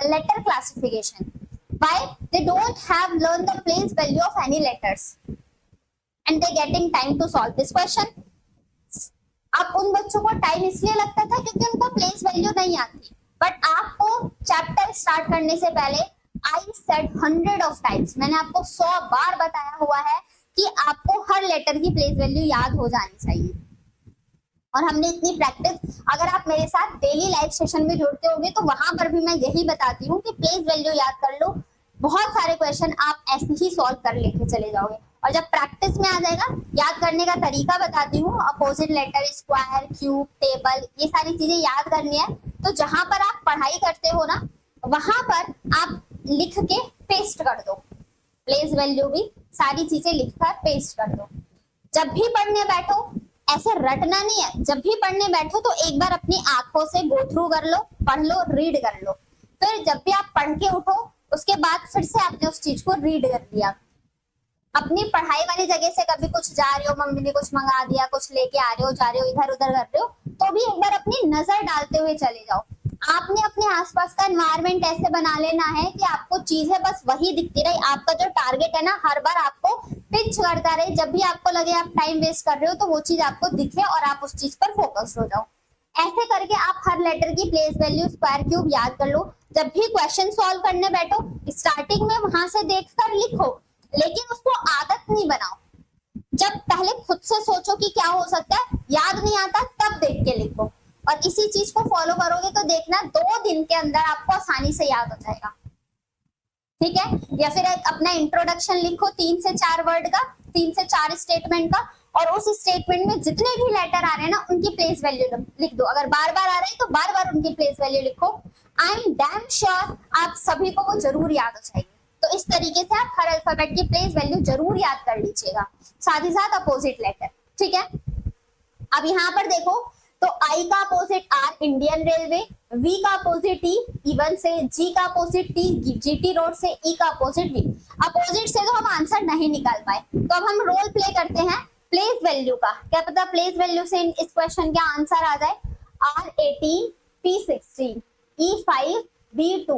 letter classification why they don't have learn the place value of any letters and they getting time to solve this question. अब उन बच्चों को time इसलिए लगता था क्योंकि उनको place value नहीं आती, बट आपको चैप्टर स्टार्ट करने से पहले I said 100 of times, मैंने आपको 100 बार बताया हुआ है कि आपको हर लेटर की प्लेस वैल्यू याद हो जानी चाहिए। और हमने इतनी प्रैक्टिस, अगर आप मेरे साथ डेली लाइव सेशन में जुड़ते होंगे तो वहां पर भी मैं यही बताती हूँ कि प्लेस वैल्यू याद कर लो। बहुत सारे क्वेश्चन आप ऐसे ही सॉल्व कर लेके चले जाओगे, और जब प्रैक्टिस में आ जाएगा याद करने का तरीका बताती हूँ। Opposite letter, square, cube, table, ये सारी चीजें याद करनी है। तो जहां पर आप पढ़ाई करते हो ना, वहां पर आप लिख के पेस्ट कर दो, प्लेस वैल्यू भी सारी चीजें लिखकर पेस्ट कर दो। जब भी पढ़ने बैठो ऐसे रटना नहीं है, जब भी पढ़ने बैठो तो एक बार अपनी आंखों से गो थ्रू कर लो, पढ़ लो, रीड कर लो। फिर जब भी आप पढ़ के उठो उसके बाद फिर से आपने उस चीज को रीड कर लिया। अपनी पढ़ाई वाली जगह से कभी कुछ जा रहे हो, मम्मी ने कुछ मंगा दिया, कुछ लेके आ रहे हो, जा रहे हो, इधर उधर कर रहे हो, तो भी एक बार अपनी नजर डालते हुए चले जाओ। आपने अपने आसपास का एनवायरनमेंट ऐसे बना लेना है कि आपको चीजें बस वही दिखती रही। आपका जो टारगेट है ना, हर बार आपको पिच करता रहे, जब भी आपको लगे आप टाइम वेस्ट कर रहे हो तो वो चीज आपको दिखे और आप उस चीज पर फोकस्ड हो जाओ। ऐसे करके आप हर लेटर की प्लेस वैल्यू, स्क्वायर क्यूब याद कर लो। जब भी क्वेश्चन सॉल्व करने बैठो, स्टार्टिंग में वहां से देखकर लिखो, लेकिन उसको आदत नहीं बनाओ। जब पहले खुद से सोचो कि क्या हो सकता है, याद नहीं आता तब देख के लिखो, और इसी चीज को फॉलो करोगे तो देखना 2 दिन के अंदर आपको आसानी से याद हो जाएगा। ठीक है, या फिर एक अपना इंट्रोडक्शन लिखो 3 से 4 वर्ड का, 3 से 4 स्टेटमेंट का, और उस स्टेटमेंट में जितने भी लेटर आ रहे हैं ना उनकी प्लेस वैल्यू लिख दो। अगर बार बार आ रहे हैं तो बार बार उनकी प्लेस वैल्यू लिखो। आई एम डैम श्योर आप सभी को वो जरूर याद हो जाएगी। तो इस तरीके से आप हर अल्फाबेट की प्लेस वैल्यू जरूर याद कर लीजिएगा, साथ ही साथ अपोजिट लेटर। ठीक है, अब यहाँ पर देखो तो आई का opposite R, Indian railway, V का अपोजिट ई, इवन से, जी का अपोजिट टी, जीटी रोड से, ई का अपोजिट वी। अपोजिट से तो हम आंसर नहीं निकाल पाए, तो अब हम रोल प्ले करते हैं प्लेस वैल्यू का। क्या पता प्लेस वैल्यू से इस क्वेश्चन का आंसर आ जाए। R18, P16, E5, B2,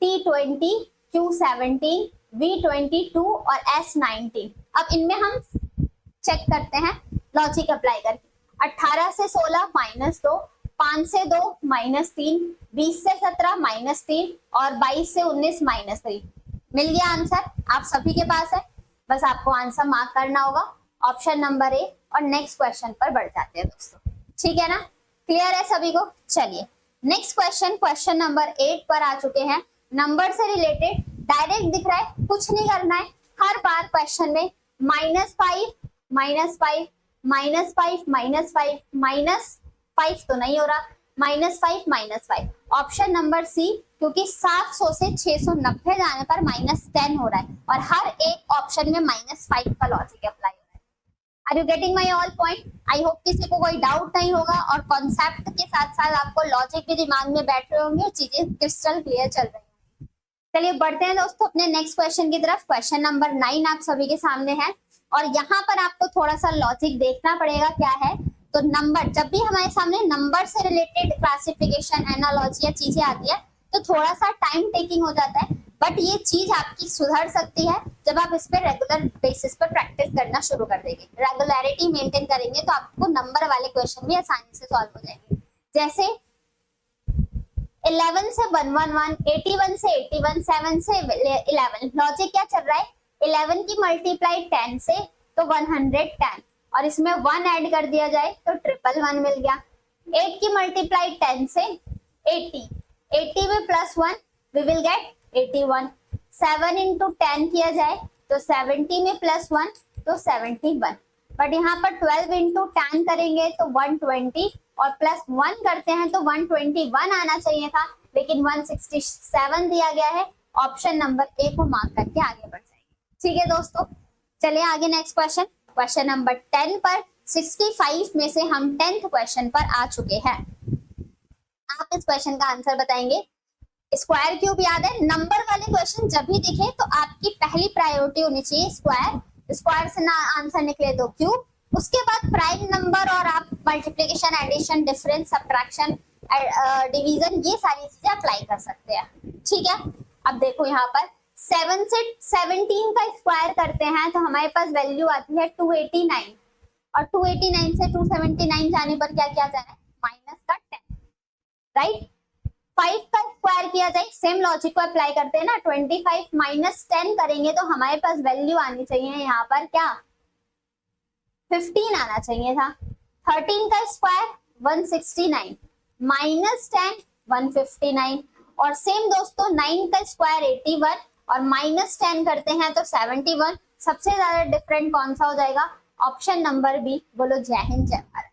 T20, Q17, V22 और S19। अब इनमें हम चेक करते हैं लॉजिक अप्लाई करके। 18 से 16 -2, 5 से 2 -3, 20 से 17 -3 और 22 से 19 -3। मिल गया आंसर, आप सभी के पास है, बस आपको आंसर मार्क करना होगा ऑप्शन नंबर ए, और नेक्स्ट क्वेश्चन पर बढ़ जाते हैं दोस्तों। ठीक है ना, क्लियर है सभी को? चलिए नेक्स्ट क्वेश्चन, क्वेश्चन नंबर 8 पर आ चुके हैं। नंबर से रिलेटेड डायरेक्ट दिख रहा है, कुछ नहीं करना है। हर बार क्वेश्चन में -5, -5, -5, -5 तो नहीं हो रहा, -5, -5। ऑप्शन नंबर सी, क्योंकि 700 से 690 जाने पर -10 हो रहा है, और हर एक ऑप्शन में -5 का लॉजिक अप्लाई हो रहा है। Are you getting my all point? I hope किसी को कोई डाउट नहीं होगा, और कॉन्सेप्ट के साथ साथ आपको लॉजिक भी दिमाग में बैठ रहे होंगे, चीजें क्रिस्टल क्लियर चल रही हैं। चलिए बढ़ते हैं दोस्तों अपने नेक्स्ट क्वेश्चन की तरफ। क्वेश्चन नंबर 9 आप सभी के सामने है, और यहाँ पर आपको थोड़ा सा लॉजिक देखना पड़ेगा क्या है। तो नंबर, जब भी हमारे सामने नंबर से रिलेटेड क्लासिफिकेशन, एनालॉजी या चीजें आती है तो थोड़ा सा टाइम टेकिंग हो जाता है, बट ये चीज आपकी सुधर सकती है जब आप इस पर रेगुलर बेसिस पर प्रैक्टिस करना शुरू कर देंगे। रेगुलरिटी मेंटेन करेंगे तो आपको नंबर वाले क्वेश्चन भी आसानी से सॉल्व हो जाएंगे। जैसे 11 से 111, 81 से 81, 7 से 11। लॉजिक क्या चल रहा है, 11 की मल्टीप्लाई 10 से तो 110, और इसमें 1 ऐड कर दिया जाए तो 111 मिल गया। 8 की मल्टीप्लाई 10 से 80, 80 में +1 वी विल गेट 81। 7 इंटू 10 किया जाए तो 70 में +1 तो 71, बट यहाँ पर 12 इंटू 10 करेंगे तो 120, और +1 करते हैं तो 121 आना चाहिए था, लेकिन 167 दिया गया है। ऑप्शन नंबर ए को मार्क करके आगे बढ़ जाएंगे। ठीक है दोस्तों, चलिए आगे नेक्स्ट क्वेश्चन, क्वेश्चन नंबर 10 पर 65 में से हम 10th क्वेश्चन पर आ चुके हैं। आप इस क्वेश्चन का आंसर बताएंगे। स्क्वायर क्यूब याद है, नंबर वाले क्वेश्चन जब भी दिखे तो आपकी पहली प्रायोरिटी होनी चाहिए स्क्वायर। स्क्वायर से ना आंसर निकले तो क्यूब, उसके बाद प्राइम नंबर, और आप multiplication, addition, difference, subtraction, division, ये सारी चीजें अप्लाई कर सकते हैं। ठीक है, अब देखो यहाँ पर 7 से 17 का स्क्वायर करते हैं तो हमारे पास वैल्यू आती है 289, और 289 से 279 जाने पर क्या किया जाए, माइनस का 10, राइट। 5 का स्क्वायर किया जाए, सेम लॉजिक को अप्लाई करते हैं ना, 25 माइनस 10 करेंगे तो हमारे पास वैल्यू आनी चाहिए यहाँ पर क्या, 15 आना चाहिए था। 13 का स्क्वायर 169, माइनस 10 159, और सेम दोस्तों 9 का स्क्वायर 81 और माइनस 10 करते हैं तो 71। सबसे ज्यादा डिफरेंट कौन सा हो जाएगा, ऑप्शन नंबर बी। बोलो जय हिंद जय भारत।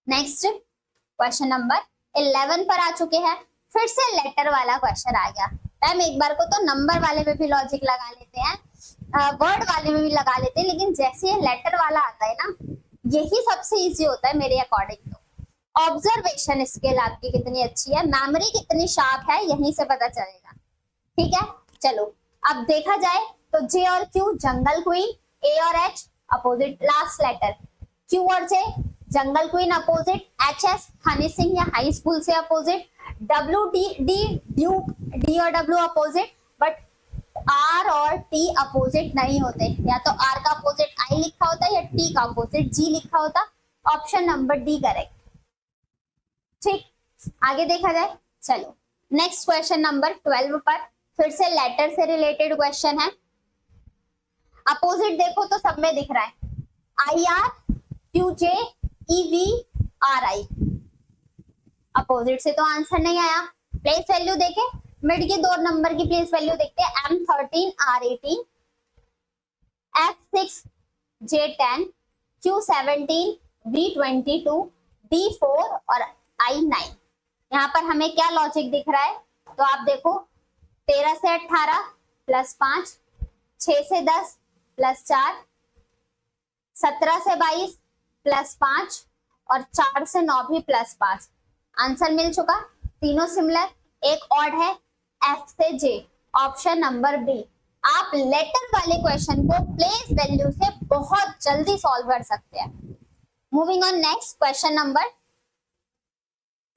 नेक्स्ट क्वेश्चन नंबर 11 पर आ चुके हैं, फिर से लेटर वाला क्वेश्चन आ गया। मैम एक बार को तो नंबर वाले में भी लॉजिक लगा लेते हैं, वर्ड वाले में भी लगा लेते हैं, लेकिन जैसे ये लेटर वाला आता है ना, यही सबसे इजी होता है मेरे अकॉर्डिंग। तो ऑब्जर्वेशन स्किल आपकी कितनी अच्छी है, मेमोरी कितनी शार्प है, यहीं से पता चलेगा। ठीक है, चलो अब देखा जाए तो जे और क्यू जंगल क्वीन, ए और H opposite last letter, Q और जे जंगल queen opposite, H S Honey Singh या हाई स्कूल से opposite, W D D duke, D और डब्ल्यू अपोजिट, बट आर और टी अपोजिट नहीं होते, या तो आर का अपोजिट आई लिखा होता है या टी का अपोजिट जी लिखा होता। Option number D correct. ठीक, आगे देखा जाए। चलो नेक्स्ट क्वेश्चन नंबर 12 पर फिर से लेटर से रिलेटेड क्वेश्चन है। अपोजिट देखो तो सब में दिख रहा है, I R Q J E V are I. Opposite से तो आंसर नहीं आया। प्लेस वैल्यू देखे, मिड के 2 नंबर की प्लेस वैल्यू देखते हैं, M13 R18, F6 J10, Q17 V22, D4 और I9। यहाँ पर हमें क्या लॉजिक दिख रहा है, तो आप देखो 13 से 18 प्लस 5, 6 से 10 प्लस 4, 17 से 22 प्लस 5 और 4 से 9 भी प्लस 5। आंसर मिल चुका, तीनों सिमिलर, एक ऑड है, एफ से जे, ऑप्शन नंबर बी। आप लेटर वाले क्वेश्चन को प्लेस वैल्यू से बहुत जल्दी सॉल्व कर सकते हैं। Moving on next question number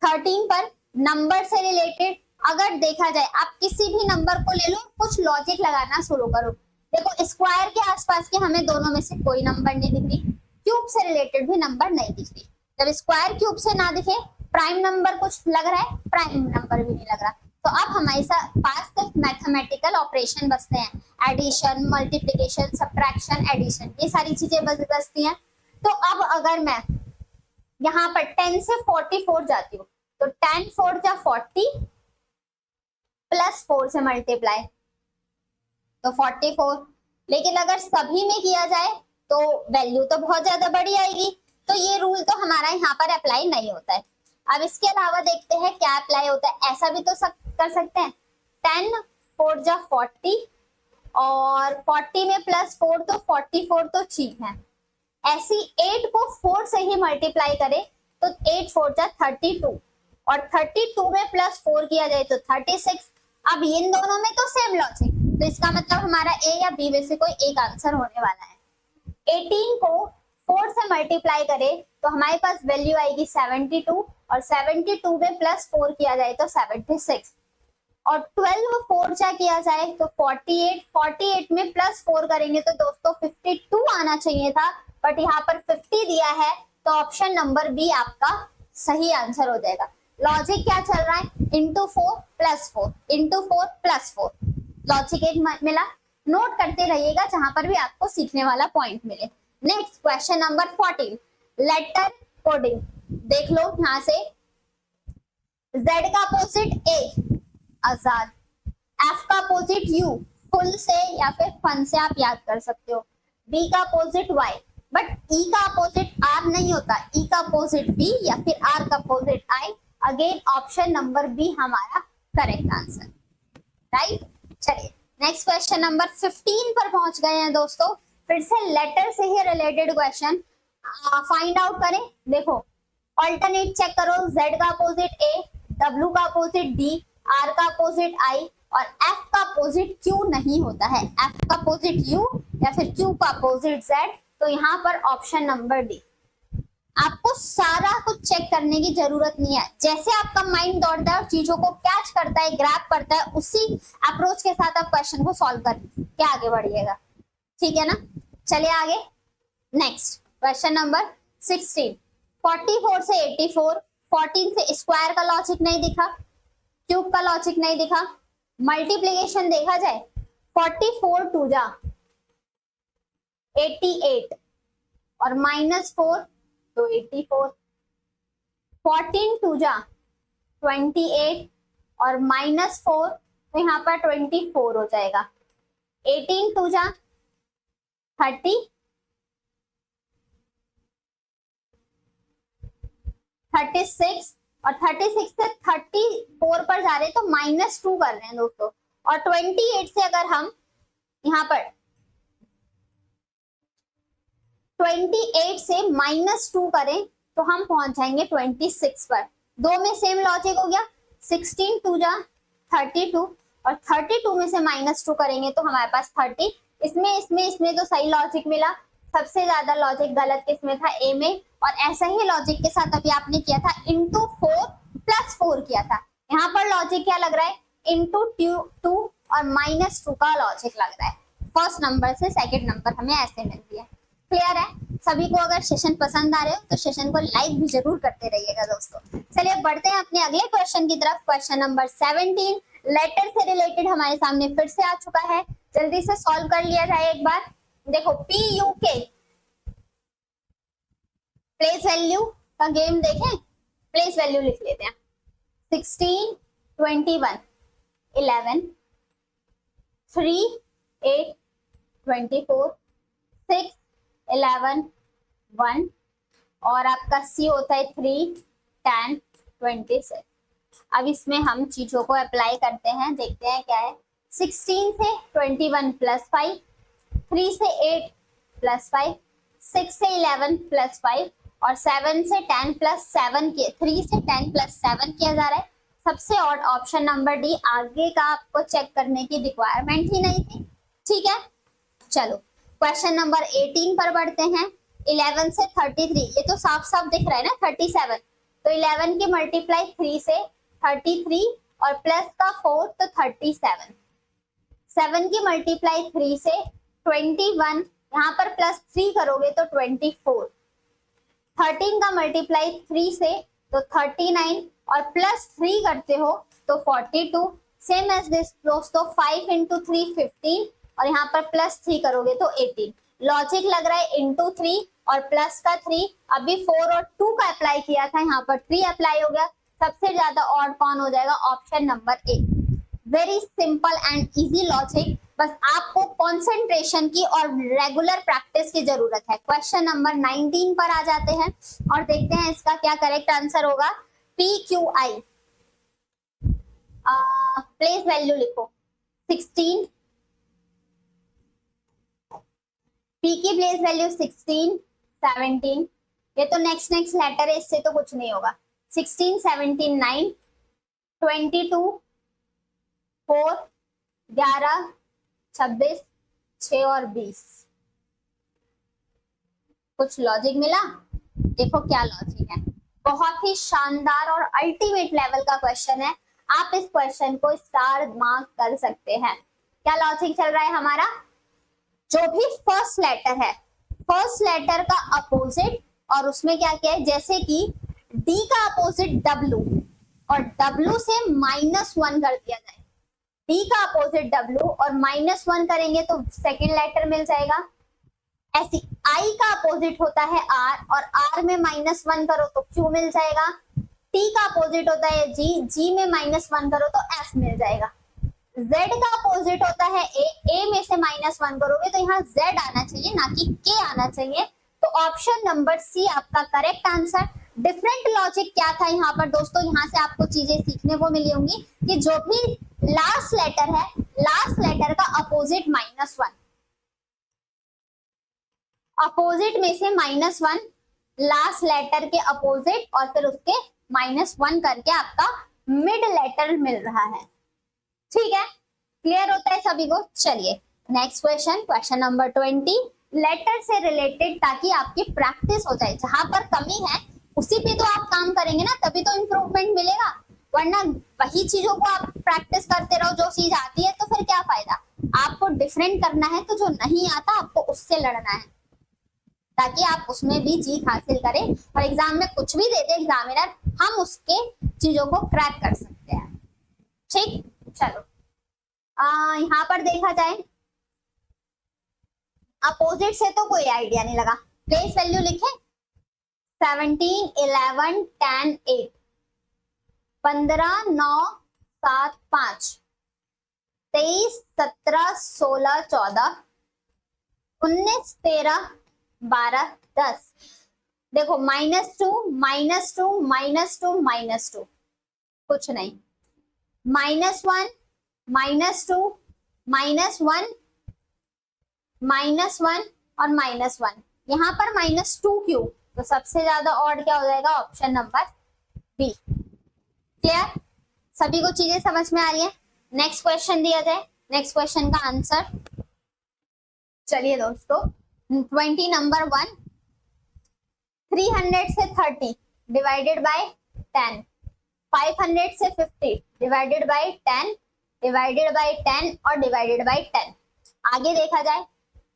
13 पर नंबर से रिलेटेड अगर देखा जाए, आप किसी भी नंबर को ले लो, कुछ लॉजिक लगाना शुरू करो। देखो स्क्वायर के आसपास के हमें दोनों में से कोई नंबर नहीं दिख रही, क्यूब से रिलेटेड भी नंबर नहीं दिख रही। जब स्क्वायर क्यूब से ना दिखे, प्राइम नंबर कुछ लग रहा है, प्राइम नंबर भी नहीं लग रहा, तो अब हमारे पास सिर्फ मैथमेटिकल ऑपरेशन बचते हैं, एडिशन, मल्टीप्लिकेशन, सब्ट्रैक्शन, एडिशन, ये सारी चीजें बचती हैं। तो अब अगर मैं यहाँ पर 10 से 44 जाती हूँ, तो 10 4 जा 40 प्लस 4 से मल्टीप्लाई तो 44। लेकिन अगर सभी में किया जाए तो वैल्यू तो बहुत ज्यादा बड़ी आएगी, तो ये रूल तो हमारा यहाँ पर अप्लाई नहीं होता है। अब इसके अलावा देखते हैं क्या अप्लाई होता है। ऐसा भी तो सब कर सकते हैं, 10 4 जा 40 और 40 में प्लस 4 तो 44 तो ठीक है। ऐसी 8 को 4 से ही मल्टीप्लाई करें तो 8 4 जा 32 और 32 में प्लस 4 किया जाए तो 36। अब इन दोनों में तो सेम लॉजिक, तो इसका मतलब हमारा ए या बी में से कोई एक आंसर होने वाला है। 18 को 4 से मल्टीप्लाई करें तो हमारे पास वैल्यू आएगी 72 और 72 में प्लस 4 किया जाए तो 76 और 12 4 जा किया जाए तो 48, 48 में प्लस 4 करेंगे तो दोस्तों 52 आना चाहिए था, बट यहाँ पर 50 दिया है, तो ऑप्शन नंबर बी आपका सही आंसर हो जाएगा। लॉजिक क्या चल रहा है, into 4 plus 4 into 4 plus 4, logic एक मिला। नोट करते रहिएगा जहां पर भी आपको सीखने वाला पॉइंट मिले। Next question number 14, letter coding देख लो। यहाँ से Z का अपोजिट A आजाद, F का अपोजिट U फुल से या फिर फन से आप याद कर सकते हो, B का अपोजिट Y, बट E का अपोजिट R नहीं होता, E का अपोजिट B या फिर R का opposite I। Again option number B हमारा करेक्ट आंसर, राइट। चलिए नेक्स्ट क्वेश्चन नंबर 15 पर पहुंच गए हैं दोस्तों। फिर से लेटर से ही रिलेटेड क्वेश्चन फाइंड आउट करें। देखो ऑल्टरनेट चेक करो, Z का अपोजिट A, W का अपोजिट D, R का अपोजिट I और F का अपोजिट Q नहीं होता है, F का अपोजिट U या फिर Q का अपोजिट Z। तो यहाँ पर ऑप्शन नंबर डी। आपको सारा कुछ चेक करने की जरूरत नहीं है, जैसे आपका माइंड दौड़ता है और चीजों को कैच करता है, ग्रैब करता है, उसी अप्रोच के साथ आप क्वेश्चन को सॉल्व कर के आगे बढ़िएगा, ठीक है ना। चलिए आगे नेक्स्ट क्वेश्चन नंबर 16, 44 से 84, 14 से स्क्वायर का लॉजिक नहीं दिखा, क्यूब का लॉजिक नहीं दिखा, मल्टीप्लीकेशन देखा जाए 44 2 जा 88 और -4 तो 84, 14 2 जा 28 और -4 तो यहाँ पर 24 हो जाएगा, 18 2 जा 30, 36 और 36 से 34 पर जा रहे हैं तो -2 कर रहे हैं दोस्तों, और 28 से अगर हम यहाँ पर 28 से -2 करें तो हम पहुंच जाएंगे 26 पर। दो में सेम लॉजिक हो गया, 16 2 जा 32 और 32 में से -2 करेंगे तो हमारे पास 36 इसमें इसमें इसमें तो सही लॉजिक मिला, सबसे ज्यादा लॉजिक गलत किसमें था, ए में। और ऐसा ही लॉजिक के साथ अभी आपने किया था इंटू 4 प्लस 4 किया था। यहाँ पर लॉजिक क्या लग रहा है, इंटू 2 और माइनस 2 का लॉजिक लग रहा है। फर्स्ट नंबर से सेकंड नंबर हमें ऐसे मिल गया। क्लियर है सभी को? अगर सेशन पसंद आ रहे हो तो सेशन को लाइक भी जरूर करते रहिएगा दोस्तों। चलिए बढ़ते हैं अपने अगले क्वेश्चन की तरफ। क्वेश्चन नंबर 17 लेटर से रिलेटेड हमारे सामने फिर से आ चुका है, जल्दी से सॉल्व कर लिया जाए एक बार। देखो PUK प्लेस वैल्यू का गेम देखें, प्लेस वैल्यू लिख लेते हैं। 16 21 11 3 8 24 6 11 1 और आपका सी होता है 3 10 26। अब इसमें हम चीजों को अप्लाई करते हैं, देखते हैं क्या है। 16 से 21 प्लस 5, 3 से 8 प्लस 5, 6 से 11 प्लस 5 और 7 से 10 प्लस 7 किए, 3 से 10 प्लस 7 किया जा रहा है। सबसे ऑड ऑप्शन नंबर डी, आगे का आपको चेक करने की रिक्वायरमेंट ही नहीं थी। ठीक है चलो क्वेश्चन नंबर 18 पर बढ़ते हैं। 11 से 33, ये तो साफ साफ दिख रहा है ना 37, तो 11 की मल्टीप्लाई 3 से 33 और प्लस का 4 तो 37। 7 की मल्टीप्लाई 3 से 21, यहाँ पर प्लस 3 करोगे तो 24। 13 का मल्टीप्लाई 3 से तो 39 और प्लस 3 करते हो तो 42। सेम एज दिस दोस्तों, 5 इंटू 3 15 और यहाँ पर प्लस 3 करोगे तो 18। लॉजिक लग रहा है इंटू 3 और प्लस का 3, अभी 4 और 2 का अप्लाई किया था, यहाँ पर 3 अप्लाई हो गया। सबसे ज्यादा ऑड कौन हो जाएगा, option number A. Very simple and easy logic, बस आपको कंसंट्रेशन की और रेगुलर प्रैक्टिस की जरूरत है। क्वेश्चन नंबर 19 पर आ जाते हैं और देखते हैं इसका क्या करेक्ट आंसर होगा। PQI प्लेस वैल्यू लिखो 16, P की प्लेस वैल्यू 16 17, ये तो नेक्स्ट लेटर है, इससे तो कुछ नहीं होगा। 16 17 9 22 4 11 26 6 और 20। कुछ लॉजिक मिला? देखो क्या लॉजिक है, बहुत ही शानदार और अल्टीमेट लेवल का क्वेश्चन है। आप इस क्वेश्चन को स्टार मार्क कर सकते हैं। क्या लॉजिक चल रहा है हमारा, जो भी फर्स्ट लेटर है, फर्स्ट लेटर का अपोजिट, और उसमें क्या क्या है, जैसे कि D का अपोजिट W और W से -1 कर दिया जाए। D का अपोजिट W और -1 करेंगे तो सेकेंड लेटर मिल जाएगा। ऐसी I का अपोजिट होता है R और R में -1 करो तो Q मिल जाएगा। T का अपोजिट होता है G, G में -1 करो तो F मिल जाएगा। Z का अपोजिट होता है A में से -1 करोगे तो यहाँ Z आना चाहिए, ना कि K आना चाहिए। तो ऑप्शन नंबर सी आपका करेक्ट आंसर। डिफरेंट लॉजिक क्या था यहाँ पर दोस्तों, यहाँ से आपको चीजें सीखने को मिली होंगी कि जो भी लास्ट लेटर है, लास्ट लेटर का अपोजिट -1, अपोजिट में से -1, लास्ट लेटर के अपोजिट और फिर उसके -1 करके आपका मिड लेटर मिल रहा है। ठीक है, क्लियर होता है सभी को? चलिए next question, question number 20 letter से रिलेटेड, ताकि आपकी प्रैक्टिस हो जाए। जहां पर कमी है उसी पे तो आप काम करेंगे ना, तभी तो इम्प्रूवमेंट मिलेगा, वरना वही चीजों को आप प्रैक्टिस करते रहो, जो चीज आती है तो फिर क्या फायदा। आपको डिफरेंट करना है, तो जो नहीं आता आपको उससे लड़ना है, ताकि आप उसमें भी जीत हासिल करें और एग्जाम में कुछ भी दे दे एग्जामिनर, हम उसके चीजों को क्रैक कर सकते हैं। ठीक, चलो यहाँ पर देखा जाए, अपोजिट से तो कोई आइडिया नहीं लगा। प्लेस वैल्यू लिखे 17 11 10 8, 15 9 7 5, 23 17 16 14, 19 13 12 10। देखो -2 -2 -2 -2, कुछ नहीं, -1 -2 -1 -1 और -1, यहाँ पर -2 क्यों, तो सबसे ज्यादा ऑड क्या हो जाएगा, ऑप्शन नंबर बी। क्लियर, सभी को चीजें समझ में आ रही है? नेक्स्ट क्वेश्चन दिया जाए, नेक्स्ट क्वेश्चन का आंसर चलिए दोस्तों, 20 नंबर 1, 300 से 30 डिवाइडेड बाय 10, 500 से 50 डिवाइडेड बाय 10 डिवाइडेड बाय 10 और डिवाइडेड बाय 10। आगे देखा जाए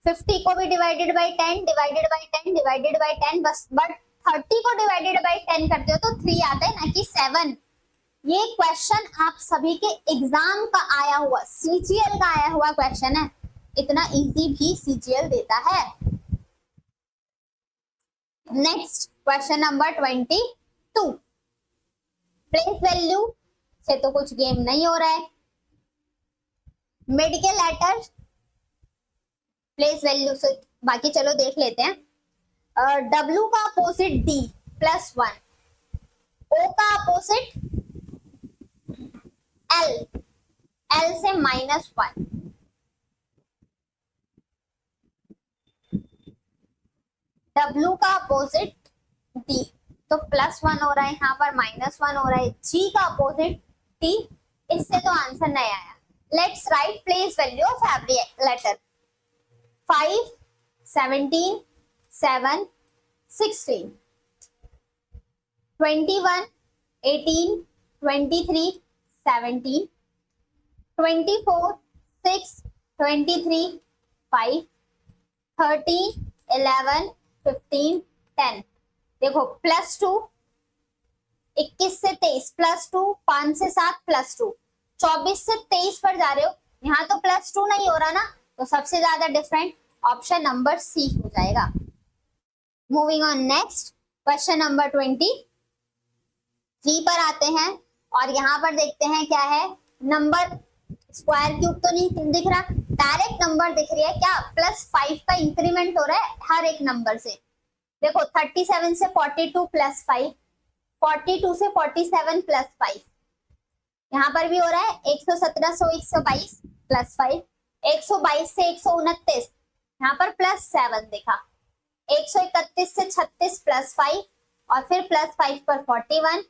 50 को भी divided by 10 divided by 10 divided by 10, बस बट 30 को डिवाइडेड बाय 10 करते हो तो 3 आता है, ना कि 7। ये क्वेश्चन आप सभी के एग्जाम का आया हुआ, सीजीएल का आया हुआ क्वेश्चन है। इतना इजी भी सीजीएल देता है। Next question number 22, place value से तो कुछ गेम नहीं हो रहा है। मेडिकल लेटर प्लेस वैल्यू से बाकी चलो देख लेते हैं। W का अपोजिट D +1, O का अपोजिट L, L से -1, W का अपोजिट D तो +1 हो रहा है, यहाँ पर -1 हो रहा है। G का अपोजिट T, इससे तो आंसर नहीं आया। Let's write place value of every letter. 5, 17, 7, 16, 21, 18, 23, 17, 24, 6, 23, 5, 13, 11, 15, 10। देखो +2, 21 से 23 +2, 5 से 7 +2, 24 से 23 पर जा रहे हो, यहाँ तो +2 नहीं हो रहा ना, तो सबसे ज्यादा डिफरेंट ऑप्शन नंबर सी हो जाएगा। Moving on next, question number 23 पर आते हैं और यहाँ पर देखते हैं क्या है। नंबर स्क्वायर क्यूब तो नहीं दिख रहा, डायरेक्ट नंबर दिख रही है। क्या +5 का इंक्रीमेंट हो रहा है हर एक नंबर से। देखो 37 से 42 +5, 42 से 47 +5, यहाँ पर भी हो रहा है 117 से 122 +5, 122 से 129, यहाँ पर +7 देखा, 131 से 36 +5 और फिर +5 पर 41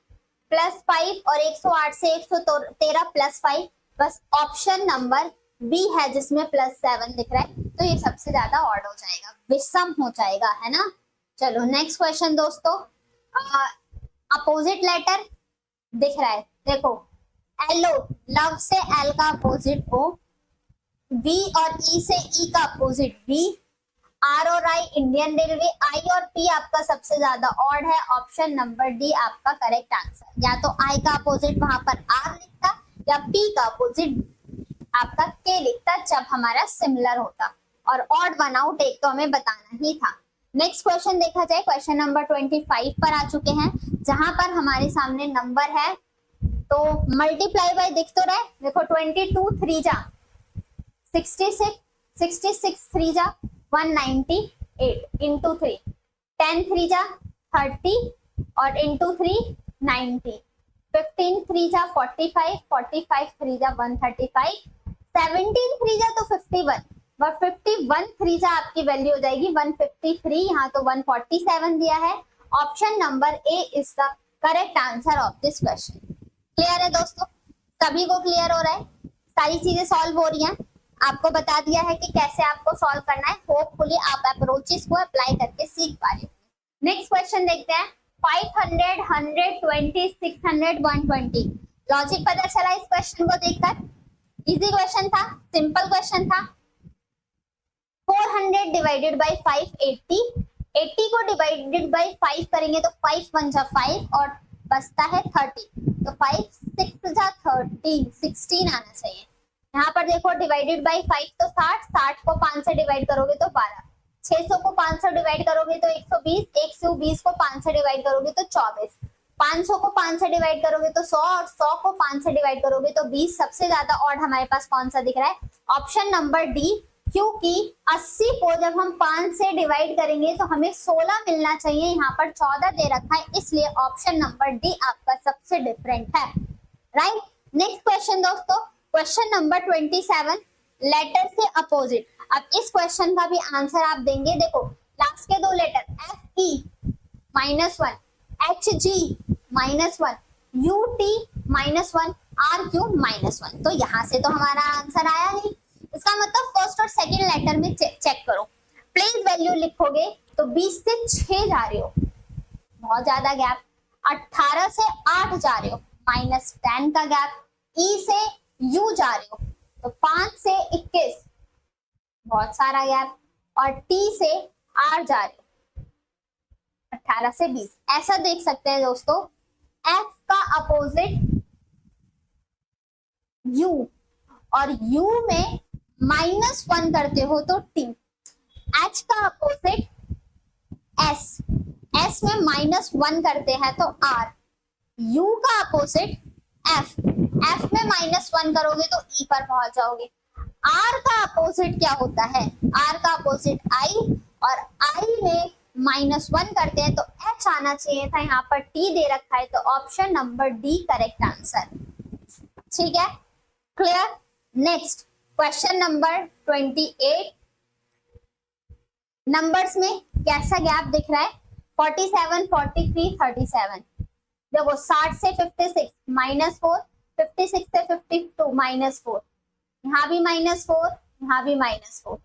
+5 और 108 से 113 +5। बस ऑप्शन नंबर बी है जिसमें +7 दिख रहा है, तो ये सबसे ज्यादा ऑड हो जाएगा, विषम हो जाएगा, है ना। चलो नेक्स्ट क्वेश्चन दोस्तों, अपोजिट लेटर दिख रहा है। देखो एलो, लव से एल का अपोजिट ओ, वी और ई से ई का अपोजिट वी, आर और आई इंडियन रेलवे, आई और पी आपका सबसे ज्यादा ऑड है। ऑप्शन नंबर डी आपका करेक्ट आंसर। या तो आई का अपोजिट वहां पर आर लिखता या पी का अपोजिट आपका के लिखता जब हमारा सिमिलर होता, और ऑड 1 आउट एक तो हमें बताना ही था। नेक्स्ट क्वेश्चन देखा जाए, क्वेश्चन नंबर 25 पर आ चुके हैं, जहां पर हमारे सामने नंबर है तो मल्टीप्लाई बाय दिख तो रहा है। देखो 22 3 जा 66, 66 3 जा 198 इंटू 3, 10 3 जा 30 और इंटू 3 90, 15 3 जा 45, 45 3 जा 135, 17 3 जा तो 51 और 51 3 जा आपकी वैल्यू हो जाएगी 153। यहाँ तो 147 दिया है। Option number A is the correct answer of this question. Clear है दोस्तों, सभी को क्लियर हो रहा है, सारी चीजें सॉल्व हो रही हैं, आपको बता दिया है कि कैसे आपको सॉल्व करना है। होपफुली आप अप्रोचेस को अप्लाई करके सीख पा रहे हो। नेक्स्ट क्वेश्चन देखते हैं, 500, 120, 600, 120। लॉजिक पता चला इस क्वेश्चन को देखकर? इजी क्वेश्चन था, सिंपल क्वेश्चन था। 400 डिवाइडेड बाय 5 80, 80 को डिवाइडेड बाय 5 करेंगे तो 5 1 जा 5 और बचता है 30, तो 5 6 जा 30, 16 आना चाहिए। यहाँ पर देखो डिवाइडेड बाय 5 तो 60, 60 को 5 से डिवाइड करोगे तो 12, 600 को 5 से डिवाइड करोगे तो 120, 120 को 5 से डिवाइड करोगे तो 24, 500 को 5 से डिवाइड करोगे तो 100 और 100 को 5 से डिवाइड करोगे तो 20। सबसे ज्यादा ऑड हमारे पास कौन सा दिख रहा है? ऑप्शन नंबर डी, क्योंकि 80 को जब हम 5 से डिवाइड करेंगे तो हमें 16 मिलना चाहिए, यहाँ पर 14 दे रखा है, इसलिए ऑप्शन नंबर डी आपका सबसे डिफरेंट है। राइट। नेक्स्ट क्वेश्चन दोस्तों, क्वेश्चन नंबर 27, लेटर से अपोजिट। अब इस क्वेश्चन का भी आंसर आप देंगे। देखो लास्ट के दो letter F E -1, H G -1, U T -1, R Q -1, तो यहाँ से तो हमारा आंसर आया नहीं। इसका मतलब फर्स्ट और सेकंड लेटर में चेक करो। प्लेस वैल्यू लिखोगे तो 20 से 6 जा रहे हो, बहुत ज्यादा गैप। 18 से 8 जा रहे हो, -10 का गैप। ई से यू जा रहे हो तो 5 से 21, बहुत सारा गैप। और टी से आर जा रहे हो, 18 से 20। ऐसा देख सकते हैं दोस्तों, एफ का अपोजिट यू, और यू में -1 करते हो तो टी। एच का अपोजिट एस, एस में -1 करते हैं तो आर। यू का अपोजिट एफ, एफ में -1 करोगे तो ई पर पहुंच जाओगे। आर का अपोजिट क्या होता है? आर का अपोजिट आई, और आई में -1 करते हैं तो एच आना चाहिए था, यहाँ पर टी दे रखा है, तो option number D correct answer. ठीक है, clear. Next question number 28। Numbers में कैसा गैप दिख रहा है? 47, 43, 37। देखो 60 से 56 -4, 56 से 52 -4, यहाँ भी -4, यहाँ भी -4,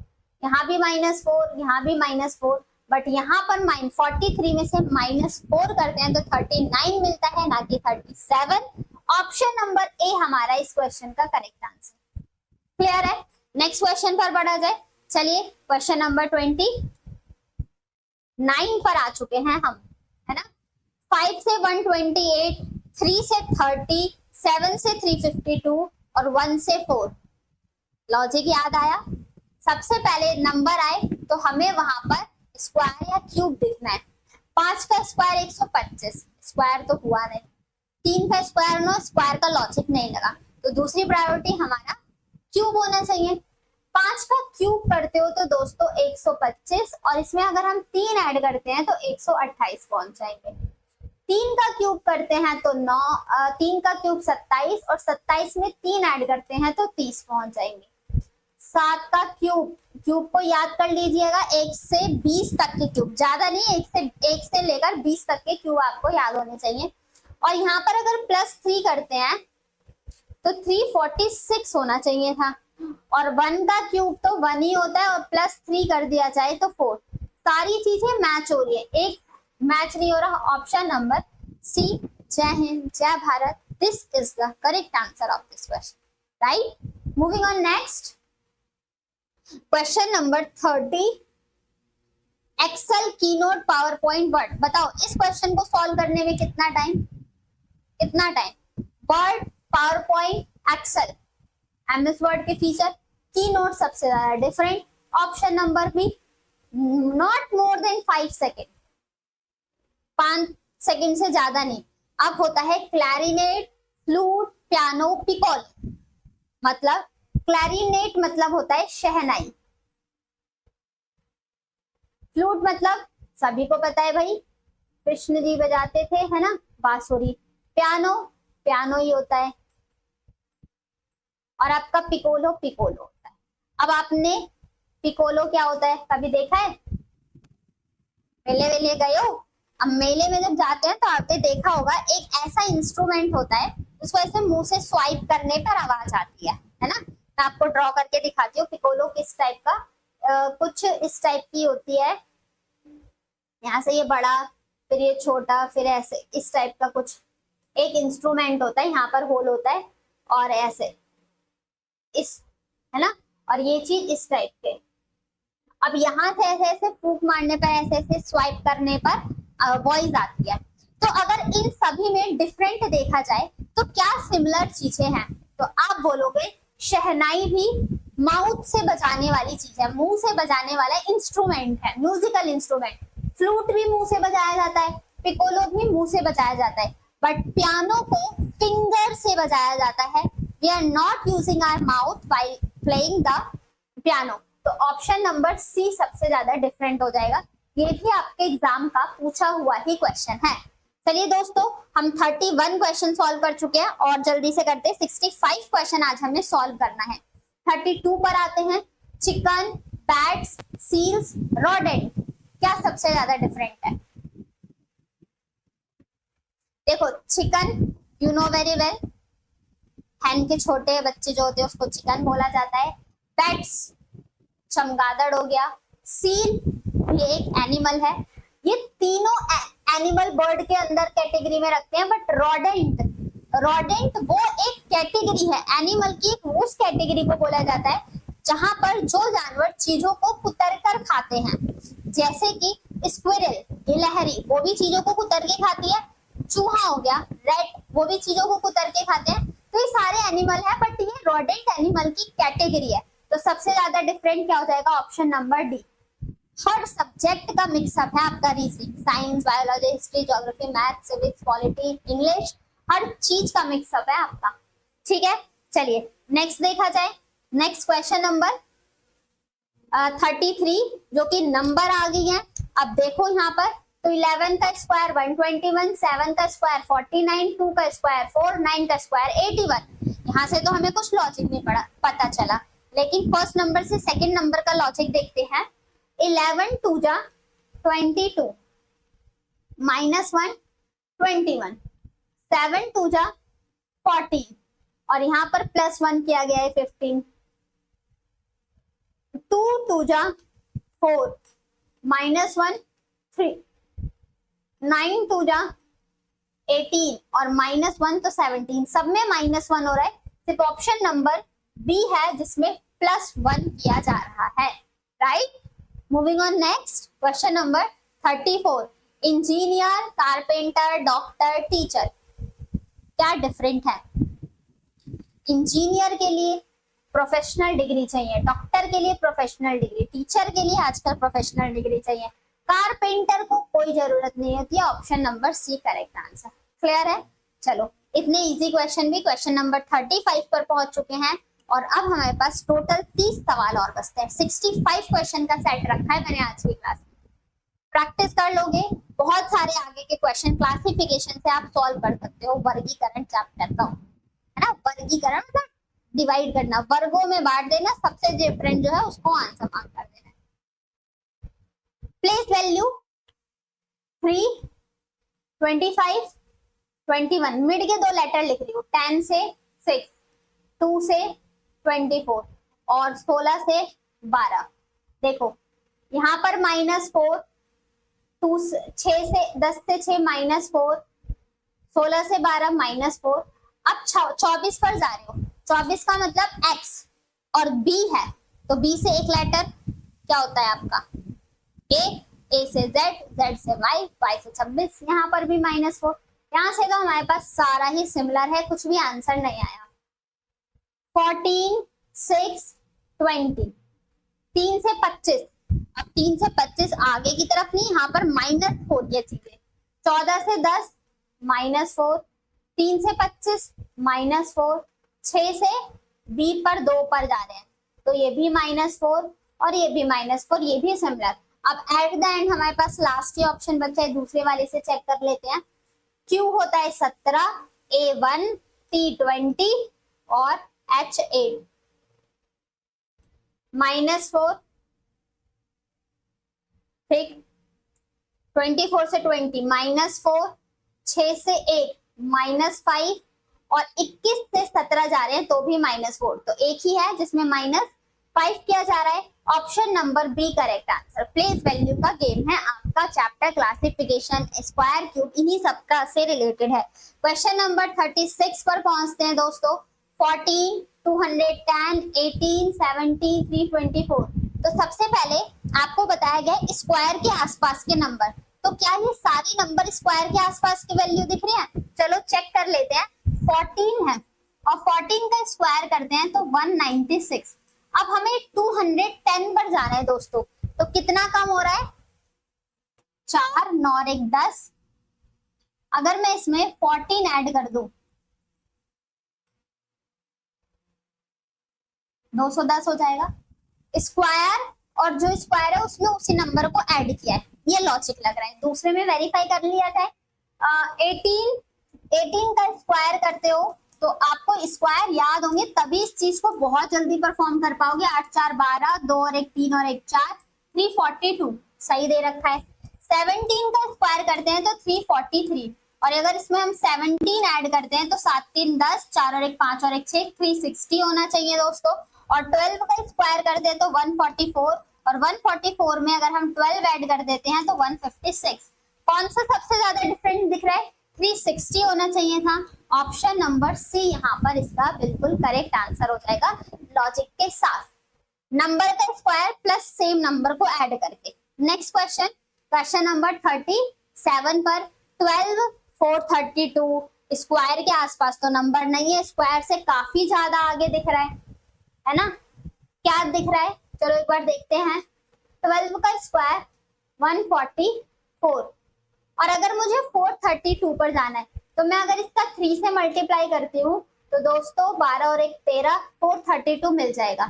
यहाँ भी -4, यहाँ भी -4, बट यहाँ पर 43 में से -4 करते हैं तो 39 मिलता है, ना कि 37। ऑप्शन नंबर ए हमारा इस क्वेश्चन का करेक्ट आंसर। क्लियर है? नेक्स्ट क्वेश्चन पर बढ़ा जाए। चलिए क्वेश्चन नंबर 29 पर आ चुके हैं हम, है ना। 5 से 128, 3 से 30, 7 से 352 और 1 से 4। लॉजिक याद आया? सबसे पहले नंबर आए तो हमें वहां पर स्क्वायर या क्यूब दिखना है। 5 का स्क्वायर 125, स्क्वायर तो हुआ नहीं। 3 का स्क्वायर नो, स्क्वायर का लॉजिक नहीं लगा, तो दूसरी प्रायोरिटी हमारा क्यूब होना चाहिए। 5 का क्यूब करते हो तो दोस्तों 125, और इसमें अगर हम 3 ऐड करते हैं तो 128 पहुंच जाएंगे। 3 का क्यूब करते हैं तो 9, 3 का क्यूब 27, और 27 में 3 ऐड करते हैं तो 30 पहुंच जाएंगे। 7 का क्यूब, क्यूब को याद कर लीजिएगा, 1 से 20 तक के क्यूब, ज्यादा नहीं, 1 से लेकर 20 तक के क्यूब आपको याद होने चाहिए। और यहाँ पर अगर +3 करते हैं तो 346 होना चाहिए था, और 1 का क्यूब तो 1 ही होता है, और +3 कर दिया जाए तो 4। सारी चीजें मैच हो रही है, एक मैच नहीं हो रहा। Option number C. जय हिंद, जय Bharat, this is the correct answer of this question, right. Moving on next question number 30। Excel, Keynote, PowerPoint, Word. बताओ इस क्वेश्चन को सॉल्व करने में कितना time? Word, PowerPoint, Excel, MS Word के feature, Keynote सबसे ज्यादा different. Option number B, not more than 5 second, 5 second से ज्यादा नहीं। अब होता है क्लैरिनेट, फ्लूट, पियानो, पिकोलो। मतलब क्लैरिनेट मतलब होता है शहनाई, फ्लूट मतलब सभी को पता है भाई, कृष्ण जी बजाते थे, है ना, बांसुरी। पियानो, पियानो ही होता है। और आपका पिकोलो, पिकोलो होता है। अब आपने पिकोलो क्या होता है कभी देखा है? मेले वेले गए हो? अब मेले में जब जाते हैं तो आपने देखा होगा एक ऐसा इंस्ट्रूमेंट होता है, उसको ऐसे मुंह से स्वाइप करने पर आवाज आती है ना। मैं आपको ड्रॉ करके दिखाती हूँ पिकोलो किस टाइप का, कुछ इस टाइप की होती है। यहाँ से ये बड़ा, फिर ये छोटा, फिर ऐसे इस टाइप का कुछ एक इंस्ट्रूमेंट होता है, यहाँ पर होल होता है, और ऐसे इस, है ना, और ये चीज इस टाइप के। अब यहाँ से ऐसे ऐसे फूक मारने पर, ऐसे ऐसे स्वाइप करने पर वॉइस आती है। तो अगर इन सभी में डिफरेंट देखा जाए तो क्या सिमिलर चीजें हैं? तो आप बोलोगे शहनाई भी माउथ से बजाने वाली चीज है, मुंह से बजाने वाला इंस्ट्रूमेंट है, म्यूजिकल इंस्ट्रूमेंट। फ्लूट भी मुंह से बजाया जाता है, पिकोलो भी मुंह से बजाया जाता है, बट पियानो को फिंगर से बजाया जाता है। We are not using our mouth while playing the piano. तो ऑप्शन नंबर सी सबसे ज्यादा डिफरेंट हो जाएगा। ये भी आपके एग्जाम का पूछा हुआ ही क्वेश्चन है। चलिए दोस्तों, हम 31 क्वेश्चन सॉल्व कर चुके हैं, और जल्दी से करते हैं 65 क्वेश्चन आज हमें सॉल्व करना है। 32 पर आते हैं। चिकन, बैट्स, सील्स, रोडेंट, क्या सबसे ज्यादा डिफरेंट है? देखो chicken, you know very well, हैन के छोटे बच्चे जो होते हैं उसको चिकन बोला जाता है। पेट्स, चमगादड़ हो गया, सील ये एक एनिमल है। ये तीनों एनिमल बर्ड के अंदर कैटेगरी में रखते हैं, बट रोडेंट वो एक कैटेगरी है एनिमल की, उस कैटेगरी को बोला जाता है जहां पर जो जानवर चीजों को कुतर कर खाते हैं, जैसे कि स्क्विरल, गिलहरी वो भी चीजों को कुतर के खाती है, चूहा हो गया, रैट वो भी चीजों को कुतर के खाते हैं। तो ये सारे एनिमल है, बट ये रोडेंट एनिमल की कैटेगरी है। तो सबसे ज्यादा डिफरेंट क्या हो जाएगा, ऑप्शन नंबर डी। हर सब्जेक्ट का मिक्सअप है आपका, reasoning, science, biology, history, geography, math, civics, polity, English, हर चीज का मिक्सअप है आपका। ठीक है, चलिए नेक्स्ट देखा जाए। नेक्स्ट क्वेश्चन नंबर 33, जो कि नंबर आ गई है। अब देखो यहाँ पर, तो 11 का स्क्वायर 121, 7 का स्क्वायर 49, 2 का स्क्वायर 4, 9 का स्क्वायर 81। यहाँ से तो हमें कुछ लॉजिक नहीं पता चला, लेकिन फर्स्ट नंबर से सेकंड नंबर का लॉजिक देखते हैं। 11 2 जा 22, -1 21, 7 2 जा 14, और यहाँ पर +1 किया गया है 15, 2 2 जा 4, -1 3, 9 2 जा 18, और -1 तो 17, सब में -1 हो रहा है। सिर्फ ऑप्शन नंबर बी है जिसमें +1 किया जा रहा है, right. Moving on next question number 34। Engineer, carpenter, doctor, teacher, क्या डिफरेंट है? इंजीनियर के लिए प्रोफेशनल डिग्री चाहिए, डॉक्टर के लिए प्रोफेशनल डिग्री, टीचर के लिए आजकल प्रोफेशनल डिग्री चाहिए, कारपेंटर को कोई जरूरत नहीं होती है। Option number C correct answer. Clear है? चलो, इतने इजी क्वेश्चन भी क्वेश्चन नंबर 35 पर पहुंच चुके हैं, और अब हमारे पास टोटल 30 सवाल और बचते हैं। 65 क्वेश्चन का सेट रखा है मैंने आज की क्लास में। प्रैक्टिस कर लोगे, बहुत सारे आगे के क्वेश्चन क्लासिफिकेशन से आप सॉल्व कर सकते हो। वर्गीकरण चैप्टर का है ना, वर्गीकरण मतलब डिवाइड करना, वर्गों में बांट देना, सबसे डिफरेंट जो है उसको आंसर मार्क कर देना। प्लेस वैल्यू 3, 25, 21, मिड के दो लेटर लिख रही हूँ, 10 से 6, 2 से 24 और 16 से 12। देखो यहाँ पर -4, 6 से 10 से 6 -4, 16 से 12 -4। अब 24 पर जा रहे हो, 24 का मतलब x और b है, तो b से एक लेटर क्या होता है आपका a से z, z से y, y से 26, यहाँ पर भी -4। यहाँ से तो हमारे पास सारा ही सिमिलर है, कुछ भी आंसर नहीं आया। 14, 6, 20, 3 से 25, अब 3 से 25 आगे की तरफ नहीं, यहाँ पर -4 ये चीजें। 14 से 10 -4, 3 से 25 -4, 6 से b पर 2 पर जा रहे हैं, तो ये भी -4 और ये भी -4, ये भी सिमिलर। अब एट द एंड हमारे पास लास्ट ही ऑप्शन बचा है, दूसरे वाले से चेक कर लेते हैं। Q होता है 17, A1, T20 और H8, -4, ठीक, 24 से 20 -4, 6 से 1 -5 और 21 से 17 जा रहे हैं तो भी -4, तो एक ही है जिसमें -5 किया जा रहा है। Option number B correct answer. Place value का गेम है आपका चैप्टर, क्लासिफिकेशन, स्क्वायर, क्यूब, इन्हीं सबका से रिलेटेड है। क्वेश्चन नंबर 36 पर पहुंचते हैं दोस्तों। 14, 210, 18, 70, 324। तो सबसे पहले आपको बताया गया स्क्वायर के आसपास के नंबर, तो क्या ये सारे नंबर स्क्वायर के आसपास की वैल्यू दिख रही है? चलो चेक कर लेते हैं। 14 है और 14 का स्क्वायर करते हैं तो 196। अब हमें 210 पर जाना है दोस्तों, तो कितना कम हो रहा है? 4, 9 और 1 10। अगर मैं इसमें 14 ऐड कर दूं 210 हो जाएगा। स्क्वायर और जो स्क्वायर है उसमें उसी नंबर को ऐड किया है, ये लॉजिक लग रहा है। दूसरे में वेरीफाई कर लिया जाए। 18 का स्क्वायर करते हो तो आपको स्क्वायर याद होंगे, तभी इस चीज को बहुत जल्दी परफॉर्म कर पाओगे। 8 4 12, 2 और 1 3 और 1 4, 342 सही दे रखा है। 17 का स्क्वायर करते हैं तो 343, और अगर इसमें हम 17 ऐड करते हैं तो 7 3 10, 4 और 1 5 और 1 6, 360 होना चाहिए दोस्तों। और 12 का स्क्वायर कर दे तो 144, और 144 में अगर हम 12 ऐड कर देते हैं तो 156। कौन सा सबसे ज्यादा डिफरेंट दिख रहा है? 360 होना चाहिए था। ऑप्शन नंबर सी यहाँ पर इसका बिल्कुल करेक्ट आंसर हो जाएगा लॉजिक के साथ, नंबर का स्क्वायर प्लस सेम नंबर को ऐड करके। नेक्स्ट क्वेश्चन, क्वेश्चन नंबर 37 पर 12 432 स्क्वायर के आसपास तो नंबर नहीं है, स्क्वायर से काफी ज्यादा आगे दिख रहा है ना? क्या दिख रहा है? चलो एक बार देखते हैं। 12 का स्क्वायर 144, और अगर मुझे 432 पर जाना है तो मैं अगर इसका 3 से मल्टीप्लाई करती हूँ तो दोस्तों 12 और 1 13, 432 मिल जाएगा।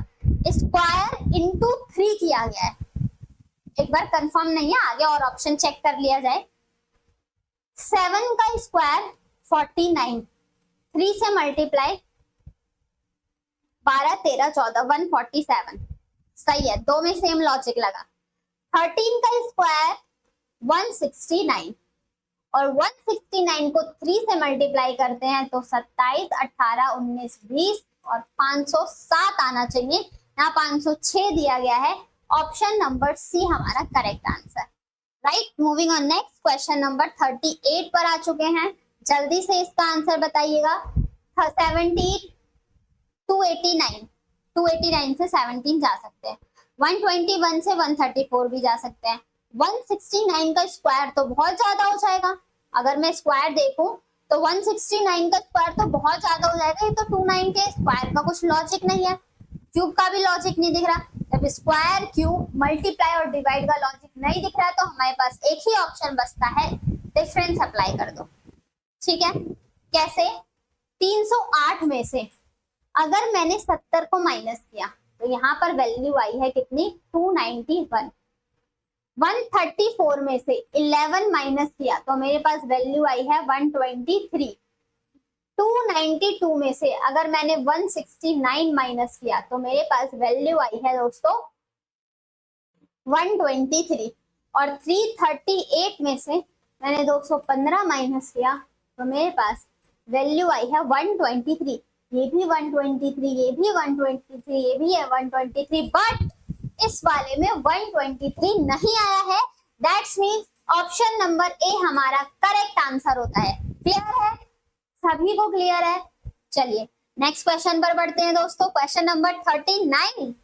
स्क्वायर इंटू 3 किया गया है, एक बार कंफर्म नहीं है, आगे और ऑप्शन चेक कर लिया जाए। 7 का स्क्वायर 49, 3 से मल्टीप्लाई 12 13 14 147, सही है, दो में सेम लॉजिक लगा। 13 का स्क्वायर 169, और 169 को 3 से मल्टीप्लाई करते हैं तो 27 18 19 20 और 507 आना चाहिए, यहाँ 506 दिया गया है। ऑप्शन नंबर सी हमारा correct answer, right. Moving on next, question number 38 पर आ चुके हैं, जल्दी से इसका आंसर बताइएगा। 17 289 से 17 जा सकते हैं, 121 से 134 भी जा सकते हैं। 169 का स्क्वायर तो बहुत ज्यादा हो जाएगा, अगर मैं स्क्वायर देखूं तो 169 का स्क्वायर तो बहुत ज्यादा हो जाएगा, ये तो 29 के स्क्वायर का कुछ लॉजिक नहीं है, क्यूब का भी लॉजिक नहीं दिख रहा। जब स्क्वायर क्यूब मल्टीप्लाई और डिवाइड का लॉजिक नहीं दिख रहा है तो हमारे पास एक ही ऑप्शन बचता है, डिफरेंस अप्लाई कर दो। ठीक है, कैसे? 308 में से अगर मैंने 70 को माइनस किया तो यहाँ पर वैल्यू आई है कितनी? 291। 134 में से 11 माइनस किया तो मेरे पास वैल्यू आई है 123। 292 में से अगर मैंने 169 माइनस किया तो मेरे पास वैल्यू आई है दोस्तों 123, और 338 में से मैंने 215 माइनस किया तो मेरे पास वैल्यू आई है 123। ये भी 123, ये भी 123, ये भी है 123, बट इस वाले में 123 नहीं आया है। That's means option number A हमारा करेक्ट आंसर होता है। क्लियर है? सभी को क्लियर है? चलिए नेक्स्ट क्वेश्चन पर बढ़ते हैं दोस्तों। क्वेश्चन नंबर 39,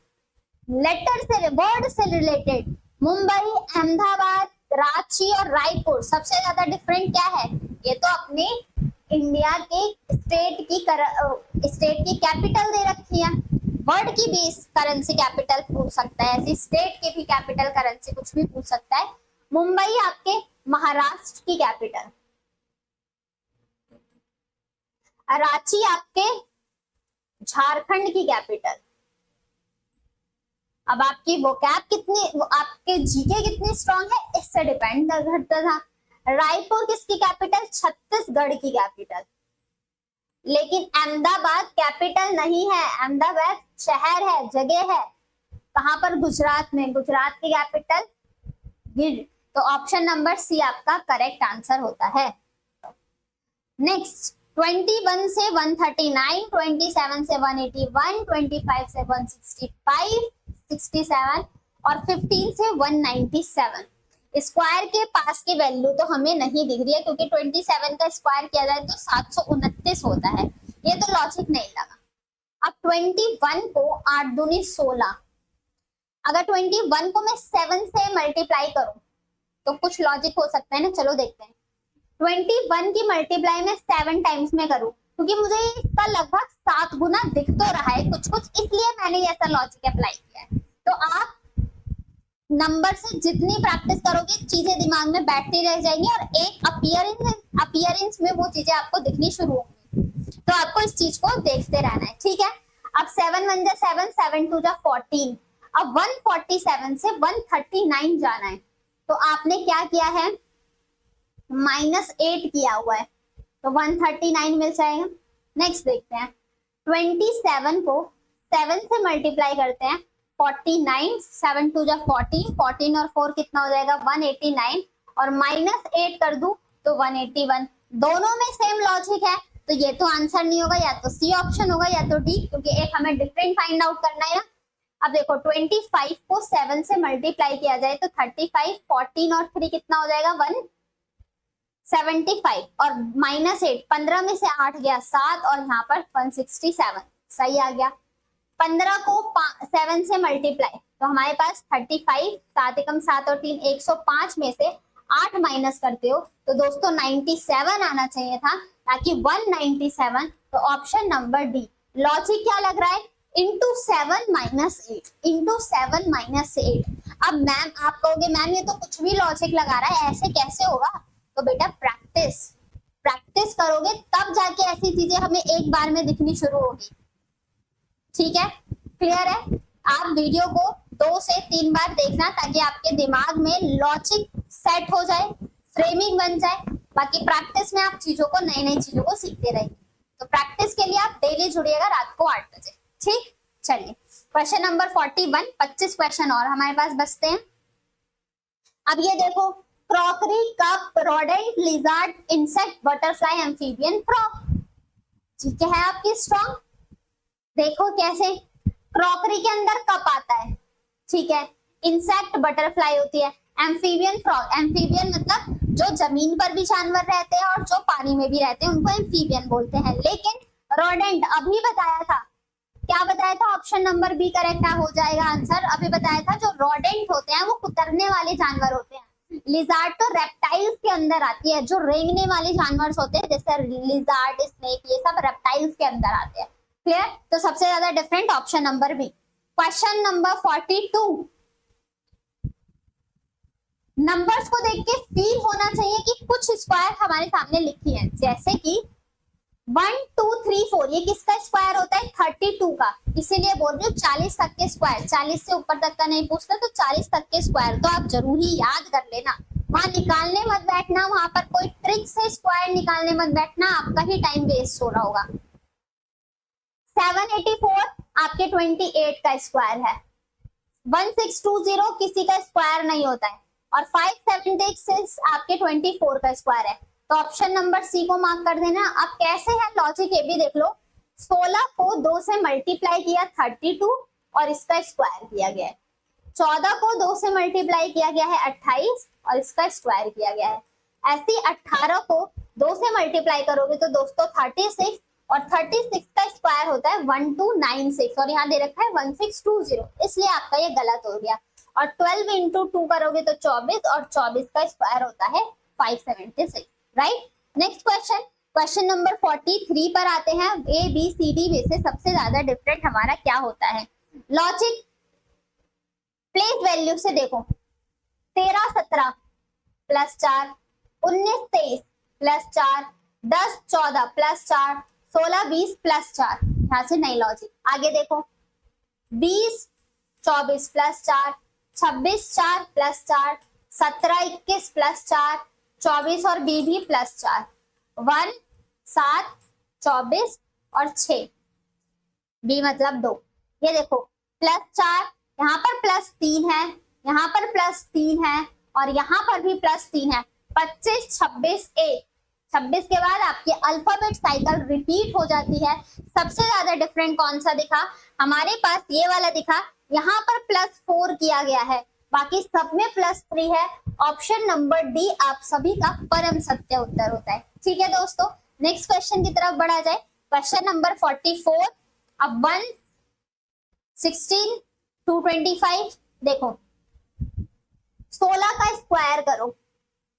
लेटर से वर्ड से रिलेटेड मुंबई, अहमदाबाद, रांची और रायपुर, सबसे ज्यादा डिफरेंट क्या है? ये तो अपने इंडिया के स्टेट की कैपिटल दे रखी है, वर्ड की भी करेंसी कैपिटल पूछ सकता है, ऐसी स्टेट की भी कैपिटल करेंसी कुछ भी पूछ सकता है। मुंबई आपके महाराष्ट्र की कैपिटल, रांची आपके झारखंड की कैपिटल। अब आपकी वोकैब कितनी, आपके जीके कितनी स्ट्रांग है इससे डिपेंड करता था। रायपुर किसकी कैपिटल? छत्तीसगढ़ की कैपिटल। लेकिन अहमदाबाद कैपिटल नहीं है, अहमदाबाद शहर है, जगह है। कहां पर? गुजरात में। गुजरात की कैपिटल गिर। तो ऑप्शन नंबर सी आपका करेक्ट आंसर होता है। नेक्स्ट, 21 से 139, 27 से 181, 25 से 165, 67 और 15 से 197। स्क्वायर के पास की वैल्यू तो हमें नहीं दिख रही है क्योंकि 27 का स्क्वायर किया जाए तो 729 होता है, ये तो लॉजिक नहीं लगा। अब 21 को 8 दूनी 16, अगर 21 को मैं 7 से मल्टीप्लाई करूं तो कुछ लॉजिक हो सकता है ना, चलो देखते हैं। 21 की मल्टीप्लाई में 7 टाइम्स में करूं क्योंकि मुझे इसका लगभग 7 गुना दिख तो रहा है कुछ कुछ, इसलिए मैंने ऐसा लॉजिक अप्लाई किया है। तो आप नंबर से जितनी प्रैक्टिस करोगे चीजें दिमाग में बैठती रह जाएंगी और एक अपीयरेंस में वो चीजें आपको दिखनी शुरू होंगी। तो आपको इस चीज को देखते रहना है, ठीक है। अब 7 1 जा 7, 7 2 जा 14। अब 147 से 139 जाना है तो आपने क्या किया है? -8 किया हुआ है तो 139 मिल जाएगा। नेक्स्ट देखते हैं, 27 को 7 से मल्टीप्लाई करते हैं 49, 7 2 जा 14, 14 और 4 कितना हो जाएगा? 189, और -8 कर दूं तो 181। दोनों में सेम लॉजिक है, तो ये तो आंसर नहीं होगा, या तो सी ऑप्शन होगा या तो डी, क्योंकि एक हमें डिफरेंट फाइंड आउट करना है ना। अब देखो 25 को 7 से मल्टीप्लाई किया जाए तो 35, 14 और 3 कितना हो जाएगा 175, और -8, 15 में से 8 गया 7, और यहाँ पर 167 सही आ गया। 15 को 7 से मल्टीप्लाई तो हमारे पास 35, 7 एकम 7 और 3 105 में से 8 माइनस करते हो तो दोस्तों 97 आना चाहिए था, ताकि 197। तो ऑप्शन नंबर डी। लॉजिक क्या लग रहा है, इंटू 7 -8, इंटू 7 -8। अब मैम आप कहोगे मैम ये तो कुछ भी लॉजिक लगा रहा है, ऐसे कैसे होगा? तो बेटा प्रैक्टिस करोगे तब जाके ऐसी चीजें हमें एक बार में दिखनी शुरू होगी। ठीक है, क्लियर है? आप वीडियो को 2 से 3 बार देखना ताकि आपके दिमाग में लॉजिक सेट हो जाए, फ्रेमिंग बन जाए। बाकी प्रैक्टिस में आप चीजों को, नई नई चीजों को सीखते रहेंगे। तो प्रैक्टिस के लिए आप डेली जुड़िएगा रात को 8 बजे। ठीक, चलिए क्वेश्चन नंबर 41, 25 क्वेश्चन और हमारे पास बचते हैं। अब ये देखो, crockery, cup, rodent, lizard, insect, butterfly, amphibian, frog. ठीक है आपकी स्ट्रॉन्ग। देखो कैसे, क्रॉकरी के अंदर कप आता है, ठीक है, इंसेक्ट बटरफ्लाई होती है, एम्फीबियन फ्रॉग। एम्फीबियन मतलब जो जमीन पर भी जानवर रहते हैं और जो पानी में भी रहते हैं उनको एम्फीबियन बोलते हैं। लेकिन रोडेंट अभी बताया था, क्या बताया था? ऑप्शन नंबर बी करेक्ट हो जाएगा आंसर। अभी बताया था जो रोडेंट होते हैं वो कुतरने वाले जानवर होते हैं। लिजार्ड तो रेप्टाइल्स के अंदर आती है, जो रेंगने वाले जानवर होते हैं जैसे लिजार्ड, स्नेक, ये सब रेप्टाइल्स के अंदर आते हैं। क्लियर? तो सबसे ज्यादा different option number B. Question number 42, numbers को देख के फील होना चाहिए कि कुछ स्क्वायर हमारे सामने लिखी है, जैसे कि 1 2 3 4, ये किसका स्क्वायर होता है? 32 का। इसीलिए बोल रही हूँ 40 तक के स्क्वायर, 40 से ऊपर तक का नहीं पूछता, तो 40 तक के स्क्वायर तो आप जरूर ही याद कर लेना। वहां निकालने मत बैठना, वहां पर कोई ट्रिक से स्क्वायर निकालने मत बैठना, आपका ही टाइम वेस्ट हो रहा होगा। 784 आपके 28 का स्क्वायर है। 1620 किसी का स्क्वायर नहीं होता है, और 576 आपके 24 का स्क्वायर है। तो ऑप्शन नंबर सी को मार्क कर देना। अब कैसे है लॉजिक ये भी देख लो। 16 को 2 से मल्टीप्लाई किया 32 और इसका स्क्वायर किया गया है। 14 को 2 से मल्टीप्लाई किया गया है 28 और इसका स्क्वायर किया गया है। ऐसे 18 को 2 से मल्टीप्लाई करोगे तो दोस्तों 36, और 36 का स्क्वायर होता है 1296, और यहाँ दे रखा है 1620, इसलिए आपका ये गलत हो गया। और 12 इंटू 2 करोगे तो 24, और 24 का स्क्वायर होता है 576। Right, next question, question number 43 पर आते हैं। ए बी सी डी में से सबसे ज्यादा डिफरेंट हमारा क्या होता है? लॉजिक प्लेस वैल्यू से देखो, 13 17 प्लस 4, 19 23 प्लस 4, 10 14 प्लस 4, 16 20 प्लस 4, यहाँ से नई लॉजिक। आगे देखो, 20 24 प्लस 4, 26 4 प्लस 4, 17 21 प्लस 4, 24 और बी भी प्लस 4, 1 7 24 और 6, बी मतलब 2। ये देखो प्लस 4, यहाँ पर प्लस 3 है, यहाँ पर प्लस 3 है, और यहाँ पर भी प्लस 3 है। 25 26 1, 26 के बाद आपकी अल्फाबेट साइकिल रिपीट हो जाती है। सबसे ज्यादा डिफरेंट कौन सा दिखा? हमारे पास ये वाला दिखा, यहाँ पर +4 किया गया है, बाकी सब में +3 है। ऑप्शन नंबर डी आप सभी का परम सत्य उत्तर होता है। ठीक है दोस्तों, नेक्स्ट क्वेश्चन की तरफ बढ़ा जाए। Question number 44। अब 1 16 225, देखो 16 का स्क्वायर करो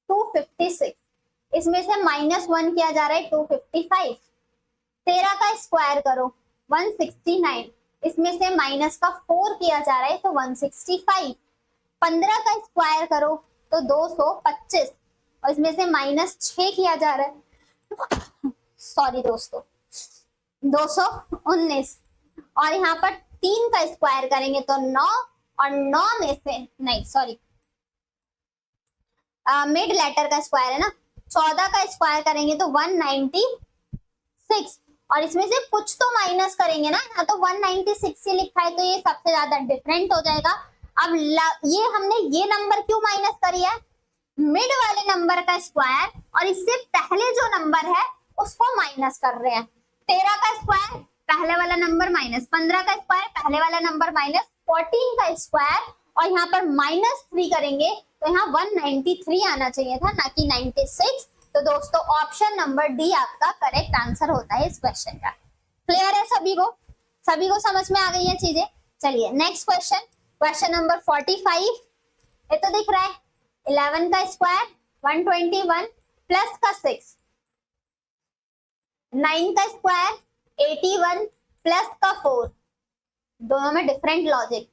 256, इसमें से -1 किया जा रहा है 255। 13 का स्क्वायर करो 169, इसमें से -4 किया जा रहा है तो 165। 15 का स्क्वायर करो तो 225, और इसमें से -6 किया जा रहा है सॉरी दोस्तों 219, और यहाँ पर 3 का स्क्वायर करेंगे तो 9, और 9 में से नहीं सॉरी मिड लेटर का स्क्वायर है ना, 14 का स्क्वायर करेंगे तो 196, और इसमें से कुछ तो माइनस करेंगे ना, यहाँ तो 196 ही लिखा है, तो ये सबसे ज्यादा डिफरेंट हो जाएगा। अब ये हमने ये नंबर क्यों माइनस करी है? मिड वाले नंबर का स्क्वायर और इससे पहले जो नंबर है उसको माइनस कर रहे हैं। 13 का स्क्वायर पहले वाला नंबर माइनस 15 का स्क्वायर पहले वाला नंबर माइनस 14 का स्क्वायर और यहाँ पर -3 करेंगे तो यहाँ 193 आना चाहिए था, ना कि 96। तो दोस्तों ऑप्शन नंबर डी आपका करेक्ट आंसर होता है इस क्वेश्चन का। क्लियर है सभी को समझ में आ गई है चीजें। चलिए नेक्स्ट क्वेश्चन, क्वेश्चन नंबर 45। ये तो दिख रहा है 11 का स्क्वायर 121 प्लस का 6, 9 का स्क्वायर 81 प्लस का 4, दोनों में डिफरेंट लॉजिक।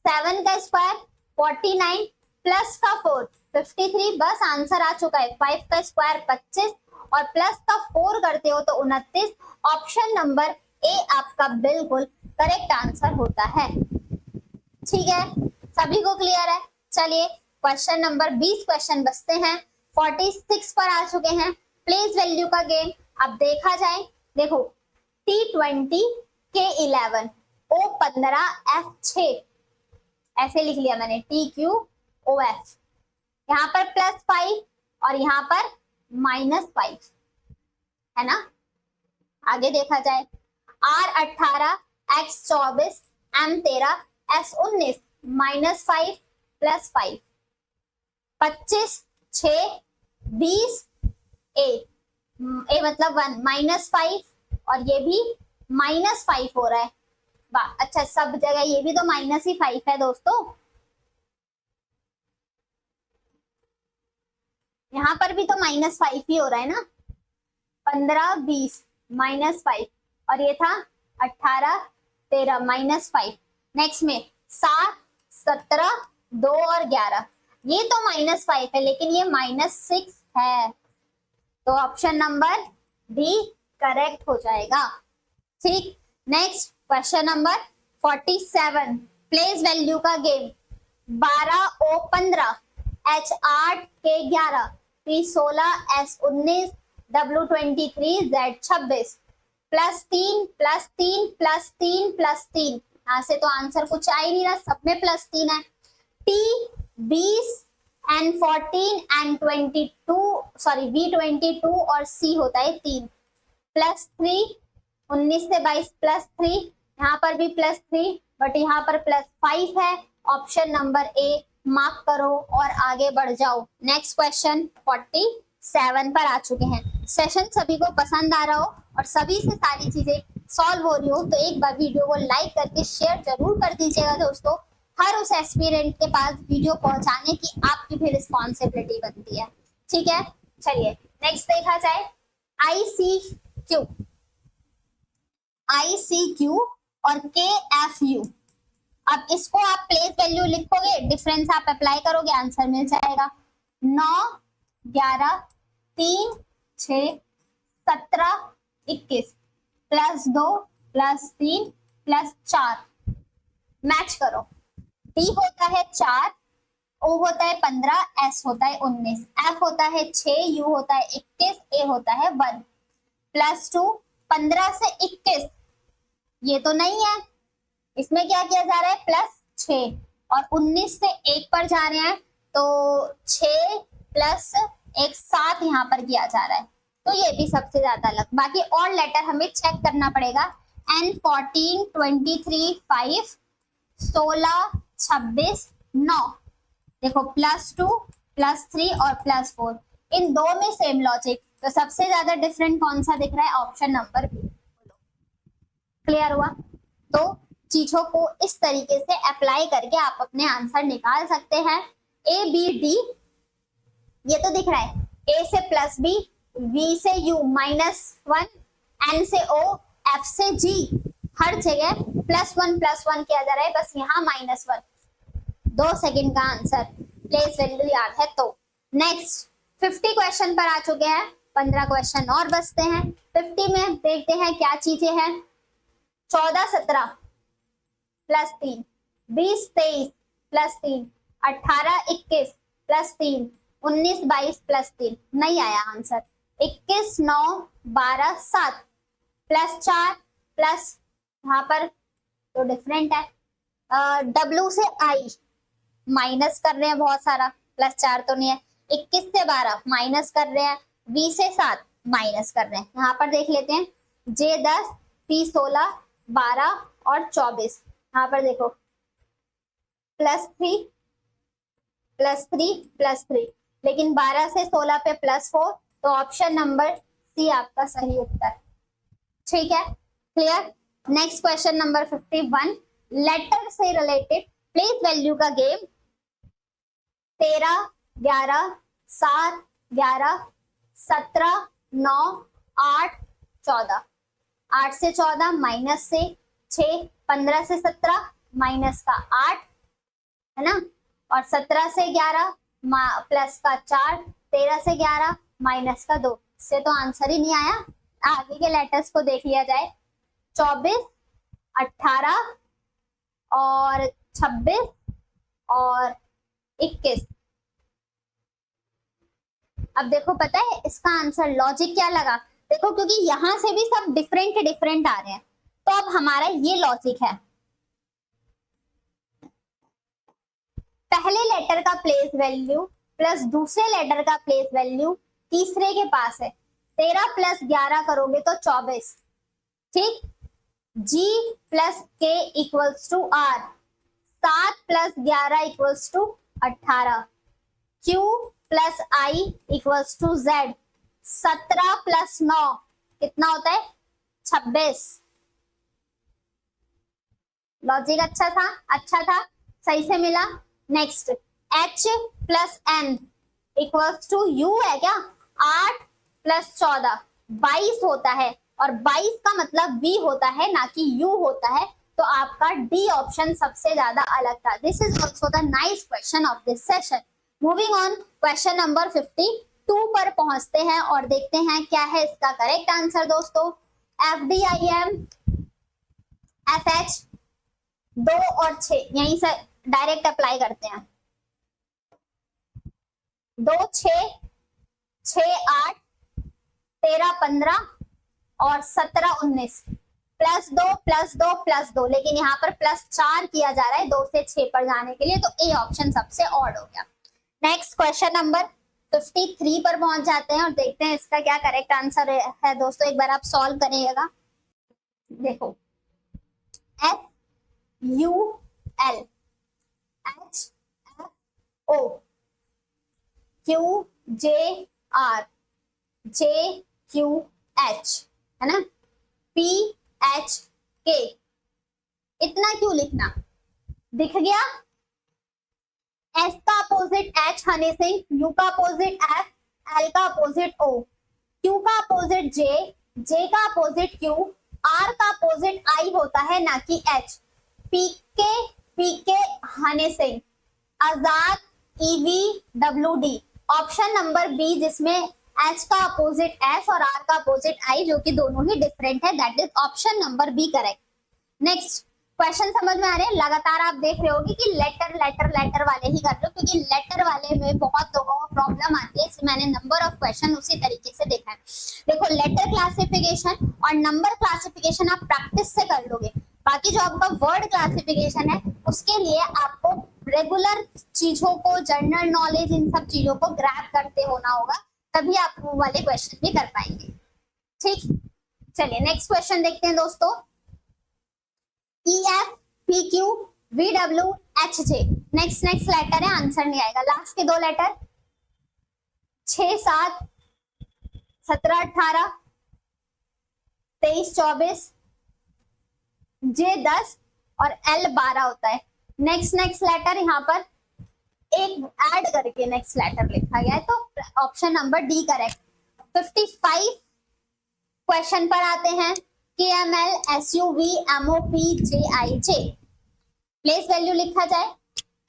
7 का स्क्वायर 49 प्लस का 4 53, बस आंसर आ चुका है। 5 का स्क्वायर 25 और प्लस का 4 करते हो तो 29। ऑप्शन नंबर ए आपका बिल्कुल करेक्ट आंसर होता है। ठीक है, सभी को क्लियर है। चलिए क्वेश्चन नंबर 20 क्वेश्चन बचते हैं, 46 पर आ चुके हैं। प्लेस वैल्यू का गेम। अब देखा जाए, देखो T20 K11 O15 F6 ऐसे लिख लिया मैंने, TQOF, यहाँ पर +5 और यहाँ पर -5 है ना। आगे देखा जाए R18 X24 M13 S19 -5 +5 25 6 20 A मतलब 1 -5 और ये भी -5 हो रहा है। अच्छा सब जगह ये भी तो -5 है दोस्तों, यहाँ पर भी तो -5 ही हो रहा है ना। 15 20 -5 और ये था 18 13 -5। नेक्स्ट में 7 17 2 और 11, ये तो -5 है लेकिन ये -6 है, तो ऑप्शन नंबर डी करेक्ट हो जाएगा। ठीक, next question number 47, place value का game. 12 O15 H8 K11 P16 S19 W23 Z26 +3 +3 +3 +3, यहाँ से तो आंसर कुछ आ ही नहीं रहा, सब में +3 है। T20 N14 N22 sorry V22 और C होता है 3 +3 19 से 22 +3, यहाँ पर भी +3 बट यहाँ पर +5 है। ऑप्शन नंबर ए मार्क करो और आगे बढ़ जाओ। नेक्स्ट क्वेश्चन 47 पर आ चुके हैं। सेशन सभी को पसंद आ रहा हो और सभी से सारी चीजें सॉल्व हो रही हो तो एक बार वीडियो को लाइक करके शेयर जरूर कर दीजिएगा दोस्तों। हर उस एस्पिरेंट के पास वीडियो पहुंचाने की आपकी भी रिस्पॉन्सिबिलिटी बनती है। ठीक है, चलिए नेक्स्ट देखा जाए ICQ और KFU। अब इसको आप प्लेस वैल्यू लिखोगे, डिफरेंस आप अप्लाई करोगे, आंसर मिल जाएगा। 9 11 3 6 17 21 +2 +3 +4, मैच करो। T होता है 4, O होता है 15, S होता है 19, F होता है 6, U होता है 21, A होता है 1 +2 15 से 21, ये तो नहीं है, इसमें क्या किया जा रहा है +6 और 19 से 1 पर जा रहे हैं तो 6 + 1 7 यहाँ पर किया जा रहा है, तो ये भी सबसे ज्यादा अलग। बाकी और लेटर हमें चेक करना पड़ेगा। N14 23 5 16 26 9, देखो +2 +3 और +4, इन दो में सेम लॉजिक, तो सबसे ज्यादा डिफरेंट कौन सा दिख रहा है, ऑप्शन नंबर बी। क्लियर हुआ? तो चीजों को इस तरीके से अप्लाई करके आप अपने आंसर निकाल सकते हैं। A B D ये तो दिख रहा है, A से +B, V से U -1, N से O, F से G, हर जगह +1 किया जा रहा है, बस यहाँ -1। 2 सेकंड का आंसर, प्लेस वैल्यू याद है तो। नेक्स्ट 50 क्वेश्चन पर आ चुके हैं, 15 क्वेश्चन और बचते हैं। 50 में देखते हैं क्या चीजें हैं। 14 17 +3, 20 23 +3, 18 21 +3, 19 22 +3, नहीं आया आंसर। 21 9 12 7 +4 प्लस यहाँ पर तो डिफरेंट है। W से I माइनस कर रहे हैं बहुत सारा, +4 तो नहीं है। 21 से 12 माइनस कर रहे हैं, V से 7 माइनस कर रहे हैं। यहाँ पर देख लेते हैं J10, P16, 12 और 24। यहाँ पर देखो +3 +3 +3, लेकिन 12 से 16 पे +4, तो ऑप्शन नंबर सी आपका सही उत्तर। ठीक है, clear. Next question number 51, letter से रिलेटेड प्लेस वैल्यू का गेम। 13, 11, 7, 11, 17, 9, 8, 14। 8 से 14 माइनस से 6, 15 से 17 माइनस का 8 है ना, और 17 से 11 प्लस का 4, 13 से 11 माइनस का 2। इससे तो आंसर ही नहीं आया। आगे के लेटर्स को देख लिया जाए, 24, 18 और 26 और 21। अब देखो पता है इसका आंसर, लॉजिक क्या लगा, देखो क्योंकि यहां से भी सब डिफरेंट डिफरेंट आ रहे हैं, तो अब हमारा ये लॉजिक है, पहले लेटर का प्लेस वैल्यू प्लस दूसरे लेटर का प्लेस वैल्यू तीसरे के पास है। 13 + 11 करोगे तो 24, ठीक। G + K = R, 7 + 11 = 18, Q + I = Z, 17 + 9 कितना होता है 26। लॉजिक अच्छा था, सही से मिला। नेक्स्ट, H + N = U है क्या, 8 + 14 22 होता है, और 22 का मतलब V होता है ना कि U होता है, तो आपका डी ऑप्शन सबसे ज्यादा अलग था। This is also the nice question of this session. Moving on, question number 52 पर पहुंचते हैं और देखते हैं क्या है इसका करेक्ट आंसर दोस्तों। FDIM FH 2 और 6 यहीं से डायरेक्ट अप्लाई करते हैं। 2 6 6 8 13 15 और 17 19, +2 +2 +2, लेकिन यहाँ पर +4 किया जा रहा है 2 से 6 पर जाने के लिए, तो ए ऑप्शन सबसे ऑड हो गया। नेक्स्ट क्वेश्चन नंबर 53 पर पहुंच जाते हैं और देखते हैं इसका क्या करेक्ट आंसर है दोस्तों। एक बार आप सॉल्व करिएगा। देखो FUL HFO QJR JQH है ना, PHK, इतना क्यों लिखना, दिख गया। S का opposite H Honey Singh, U का अपोजिट F, L का अपोजिट O, Q का अपोजिट J, J का अपोजिट Q, R का अपोजिट I होता है ना कि H। PK Honey Singh, Azad EVWD, option number B जिसमें H का अपोजिट S और R का अपोजिट I जो कि दोनों ही डिफरेंट है, that is option number B correct. Next question समझ में आ रहे हैं। लगातार आप देख रहे होगे कि लेटर वाले ही कर लो, क्योंकि लेटर वाले में बहुत लोगों को प्रॉब्लम आती है, इसलिए मैंने नंबर ऑफ क्वेश्चन उसी तरीके से देखा है। देखो लेटर क्लासिफिकेशन और नंबर क्लासिफिकेशन आप प्रैक्टिस से कर लोगे, बाकी जो आपका वर्ड क्लासिफिकेशन है उसके लिए आपको रेगुलर चीजों को, जनरल नॉलेज, इन सब चीजों को ग्रैब करते होना होगा, तभी आप वो वाले क्वेश्चन भी कर पाएंगे। ठीक, चलिए नेक्स्ट क्वेश्चन देखते हैं दोस्तों। EF PQ VW HJ, next letter है, आंसर नहीं आएगा। लास्ट के 2 लेटर 6 7 17 18 23 24, J 10 और L 12 होता है। नेक्स्ट लेटर यहाँ पर एक ऐड करके नेक्स्ट लेटर लिखा गया है, तो option number D correct. 55 question पर आते हैं। KML SUV MOP JIJ, place value लिखा जाए।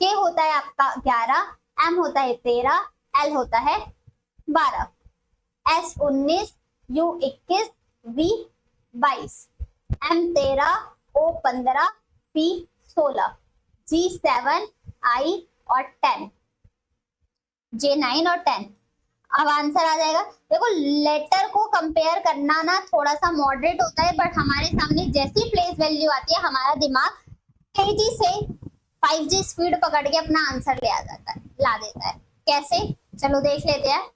K होता है आपका 11, M होता है 13, L होता है 12, S 19, U 21, V 22, M 13, O 15, P 16, G 7, I और 10, J 9 और 10। अब आंसर आ जाएगा। देखो लेटर को कंपेयर करना ना थोड़ा सा मॉडरेट होता है, बट हमारे सामने जैसी प्लेस वैल्यू आती है हमारा दिमाग तेजी से 5G स्पीड पकड़ के अपना आंसर ला देता है। कैसे, चलो देख लेते हैं।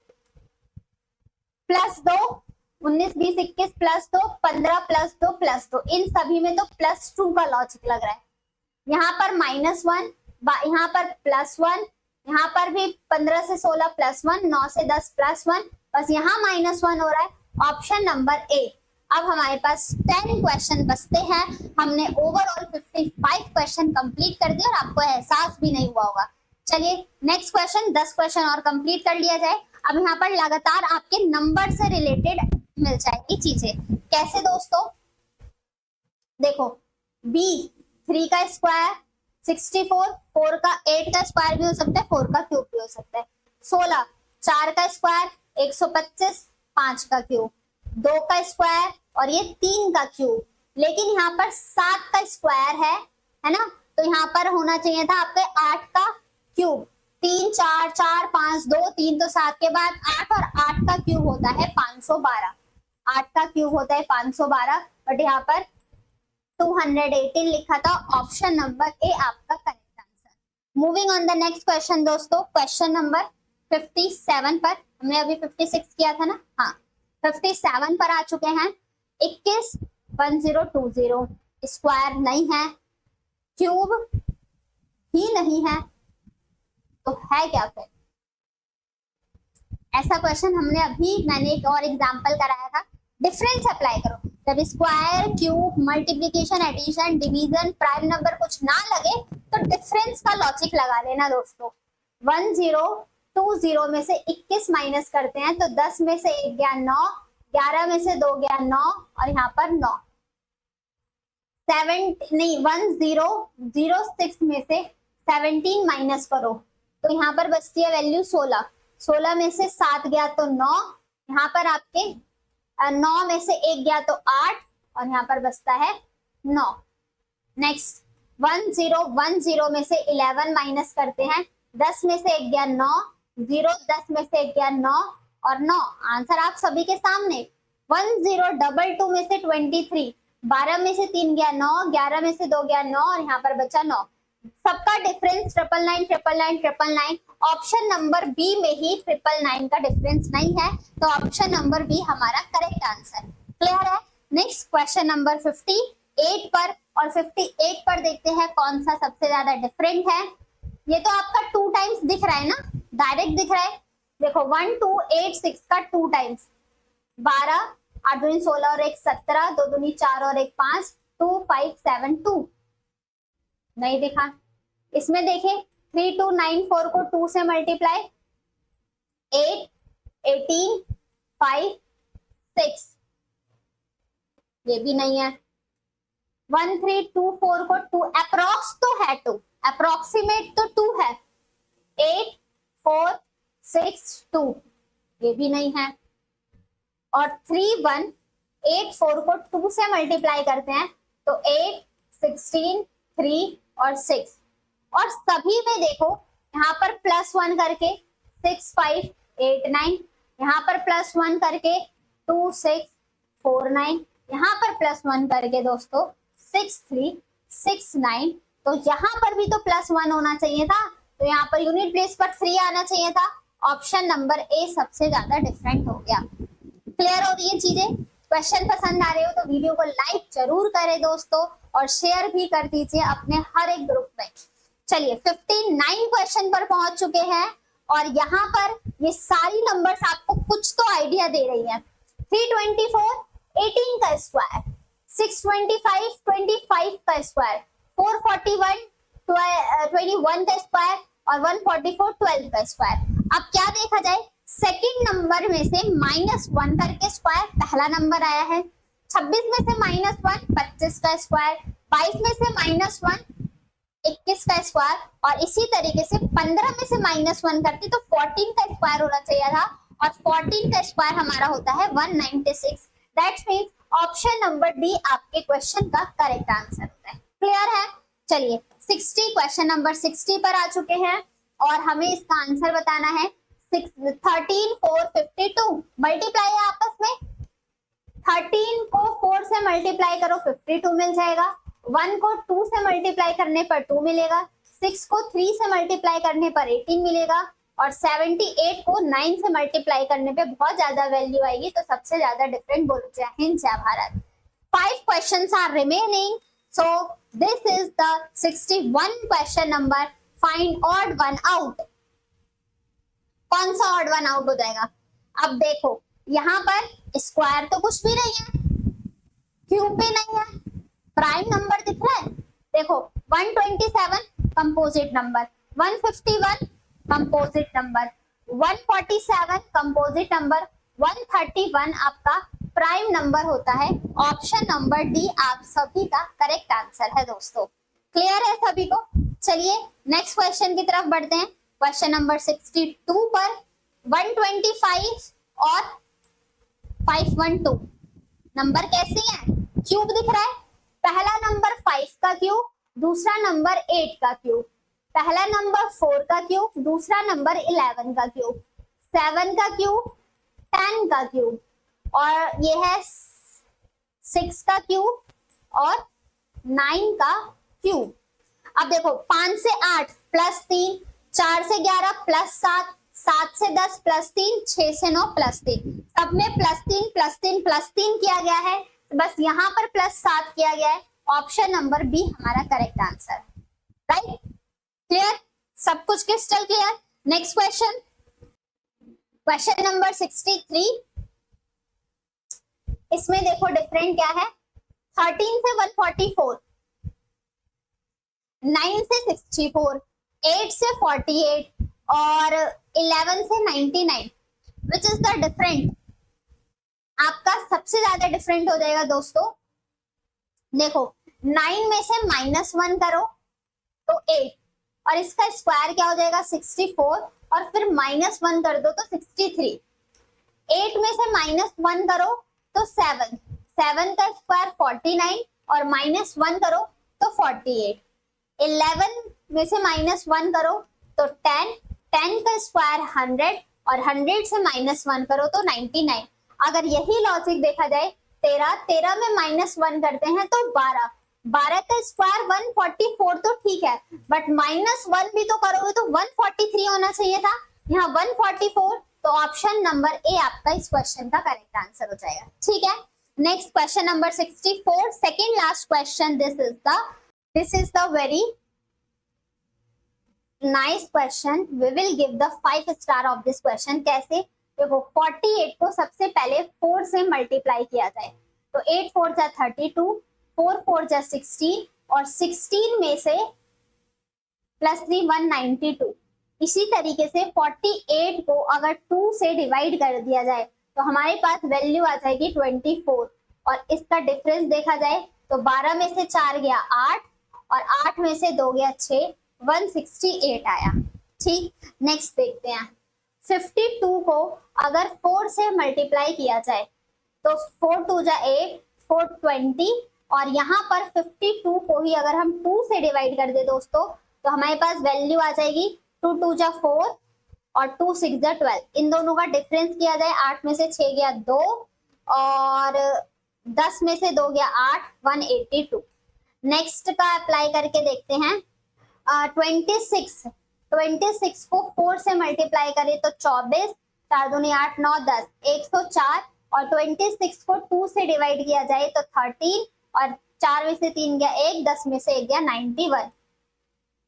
+2 19 20 21 प्लस 2 15 प्लस 2 प्लस 2, इन सभी में तो +2 का लॉजिक लग रहा है। यहाँ पर -1, यहाँ पर +1, यहाँ पर भी 15 से 16 +1, 9 से 10 +1, बस यहाँ -1 हो रहा है, ऑप्शन नंबर ए। अब हमारे पास 10 क्वेश्चन बचते हैं। हमने ओवरऑल 55 क्वेश्चन कंप्लीट कर दिए और आपको एहसास भी नहीं हुआ होगा। चलिए नेक्स्ट क्वेश्चन, 10 क्वेश्चन और कंप्लीट कर लिया जाए। अब यहाँ पर लगातार आपके नंबर से रिलेटेड मिल जाएगी चीजें। कैसे दोस्तों, देखो b 3 का स्क्वायर 64, 4 का 8 का स्क्वायर भी हो सकता है, 4 का क्यूब भी हो सकता है। 16 4 का स्क्वायर 125, 5 का क्यूब, 2 का स्क्वायर और ये 3 का क्यूब। लेकिन यहाँ पर 7 का स्क्वायर है ना, तो यहाँ पर होना चाहिए था आपके 8 का क्यूब। 3 4 4 5 2 3, तो 7 के बाद 8 और 8 का क्यूब होता है 512। 8 का क्यूब होता है 512, बट यहाँ पर 218 लिखा था। ऑप्शन नंबर ए आपका correct answer. Moving on the next question दोस्तों, क्वेश्चन नंबर 57 पर, हमने अभी 56 किया था ना, हाँ 57 पर आ चुके हैं। 21 1020 स्क्वायर नहीं है, क्यूब ही नहीं है, तो है क्या फिर? ऐसा क्वेश्चन हमने अभी, मैंने एक और एग्जांपल कराया था। डिफरेंस अप्लाई करो, जब square cube multiplication addition division prime number कुछ ना लगे तो डिफरेंस का लॉजिक लगा लेना दोस्तों। 1020 में से 21 माइनस करते हैं तो 10 में से 1 गया 9, 11 में से 2 गया 9 और यहाँ पर 9। 1006 में से 17 माइनस करो तो यहाँ पर बचती है वैल्यू 16। 16 में से 7 गया तो 9, यहाँ पर आपके 9 में से 1 गया तो 8 और यहाँ पर बचता है 9। नेक्स्ट 1010 में से 11 माइनस करते हैं, 10 में से 1 गया 9, 0 10 में से 1 गया 9 और 9। आंसर आप सभी के सामने। 1022 में से 23, 12 में से 3 गया 9, 11 में से 2 गया 9 और यहाँ पर बचा 9। सबका डिफरेंस 999 999 999। ऑप्शन नंबर बी में ही 999 का डिफरेंस नहीं है, तो ऑप्शन नंबर बी हमारा करेक्ट आंसर। क्लियर है? नेक्स्ट क्वेश्चन नंबर 58 पर, और 58 पर देखते हैं कौन सा सबसे ज्यादा डिफरेंट है। ये तो आपका 2 टाइम्स दिख रहा है ना, डायरेक्ट दिख रहा है। देखो 1286 का 2 टाइम्स, 12 8 दूनी 16 और 1 17, 2 दूनी 4 और 1 5, 2572 नहीं दिखा। इसमें देखे 3294 को 2 से मल्टीप्लाई, 8 18 5 6, ये भी नहीं है। 1324 को 2, अप्रोक्स तो है 2, अप्रोक्सीमेट तो 2 है। 8 4 6 2, ये भी नहीं है। और 3184 को 2 से मल्टीप्लाई करते हैं तो 8 16 3 और 6, और सभी में देखो यहाँ पर +1 करके 6 5 8 9, यहाँ पर +1 करके 2 6 4 9, यहाँ पर +1 करके दोस्तों 6 3 6 9, तो यहाँ पर भी तो +1 होना चाहिए था, तो यहाँ पर यूनिट प्लेस पर 3 आना चाहिए था। ऑप्शन नंबर ए सबसे ज्यादा डिफरेंट हो गया। क्लियर हो रही है चीजें? क्वेश्चन पसंद आ रहे हो तो वीडियो को लाइक जरूर करें दोस्तों, और शेयर भी कर दीजिए अपने हर एक ग्रुप में। चलिए 59 क्वेश्चन पर पहुंच चुके हैं, और यहाँ पर ये सारी नंबर्स आपको कुछ तो आइडिया दे रही है। 324 18 का स्क्वायर, 625 25 का स्क्वायर, 441 21 का स्क्वायर और 144 12 का स्क्वायर। अब क्या देखा जाए, सेकंड नंबर में से -1 करके स्क्वायर पहला नंबर आया है। 26 में से -1 25 का स्क्वायर, 22 में से -1 21 का स्क्वायर, और इसी तरीके से 15 में से -1 करते तो 14 का स्क्वायर होना चाहिए था, और 14 का स्क्वायर हमारा होता है 196। That's means option number D आपके क्वेश्चन का करेक्ट आंसर होता है। क्लियर है? चलिए 60 क्वेश्चन नंबर 60 पर आ चुके हैं, और हमें इसका आंसर बताना है। 13 4 52 मल्टीप्लाई है आपस में, 13 को 4 से मल्टीप्लाई करो 52 मिल जाएगा, 1 को 2 से मल्टीप्लाई करने पर 2 मिलेगा, 6 को 3 से मल्टीप्लाई करने पर 18 मिलेगा, और 78 को 9 से मल्टीप्लाई करने पे बहुत ज्यादा वैल्यू आएगी, तो सबसे ज्यादा डिफरेंट बोलो। जय हिंद, जय Bharat. 5 questions are remaining, so this is the 61 question number. Find odd one out. कौन सा odd one out हो जाएगा? अब देखो यहाँ पर स्क्वायर तो कुछ भी नहीं है, क्यूब भी नहीं है, प्राइम नंबर दिख रहा है। देखो 127 composite number, 151 composite number, 147 composite number, 131 आपका प्राइम नंबर होता है। ऑप्शन नंबर डी आप सभी का करेक्ट आंसर है दोस्तों। क्लियर है सभी को? चलिए नेक्स्ट क्वेश्चन की तरफ बढ़ते हैं। क्वेश्चन नंबर 62 पर 125 और 512 नंबर कैसे हैं? क्यूब दिख रहा है। पहला नंबर 5 का क्यूब, दूसरा नंबर 8 का क्यूब, पहला नंबर 4 का क्यूब, दूसरा नंबर 11 का क्यूब, 7 का क्यूब, 10 का क्यूब, और ये है 6 का क्यूब और 9 का क्यूब। अब देखो 5 से 8 प्लस 3, 4 से 11 प्लस 7, 7 से 10 प्लस 3, 6 से 9 प्लस 3, सब में प्लस 3 प्लस 3 प्लस 3 किया गया है, बस यहाँ पर प्लस 7 किया गया है। ऑप्शन नंबर बी हमारा करेक्ट आंसर, राइट? क्लियर? सब कुछ crystal clear? Next question, question number 63। इसमें देखो डिफरेंट क्या है। 13 से 144, 9 से 64, 8 से 48 और 11 से 99, विच इज द डिफरेंट? आपका सबसे ज्यादा डिफरेंट हो जाएगा दोस्तों। देखो 9 में से -1 करो तो 8, और इसका स्क्वायर क्या हो जाएगा 64, और फिर -1 कर दो तो 63। 8 में से -1 करो तो 7, 7 का स्क्वायर 49 और -1 करो तो 48। 11 में से -1 करो तो 10, 10 का स्क्वायर 100 और 100 से -1 करो तो 99। अगर यही लॉजिक देखा जाए, 13 में -1 करते हैं तो 12, 12 का स्क्वायर 144 तो ठीक है, बट -1 भी तो करोगे तो 143 होना चाहिए था, यहाँ 144। तो ऑप्शन नंबर ए आपका इस क्वेश्चन का करेक्ट आंसर हो जाएगा। ठीक है, next question number 64, second last question. This is the very nice question. We will give the 5 star of this question. कैसे? देखो 48 को सबसे पहले 4 से मल्टीप्लाई किया जाए तो 8 4 जा 32, 4 4 जा 16, और 16 में से +3 192। इसी तरीके से 48 को अगर 2 से डिवाइड कर दिया जाए तो हमारे पास वैल्यू आ जाएगी 24, और इसका डिफरेंस देखा जाए तो 12 में से 4 गया 8 और 8 में से 2 गया 6, 168 आया। ठीक, नेक्स्ट देखते हैं। 52 को अगर 4 से मल्टीप्लाई किया जाए तो 4 2 जा 8, 4 20, और यहाँ पर 52 को ही अगर हम 2 से डिवाइड कर दे दोस्तों तो हमारे पास वैल्यू आ जाएगी 2 2 जा 4 और 2 6 जा 12। इन दोनों का डिफरेंस किया जाए, 8 में से 6 गया 2 और 10 में से 2 गया 8, 182। नेक्स्ट का अप्लाई करके देखते हैं। 26 को 4 से मल्टीप्लाई करें तो 24, 4 दूनी 8 9 10, 104, और 26 को 2 से डिवाइड किया जाए तो 13, और 4 में से 3 गया 1, 10 में से 1 गया 91।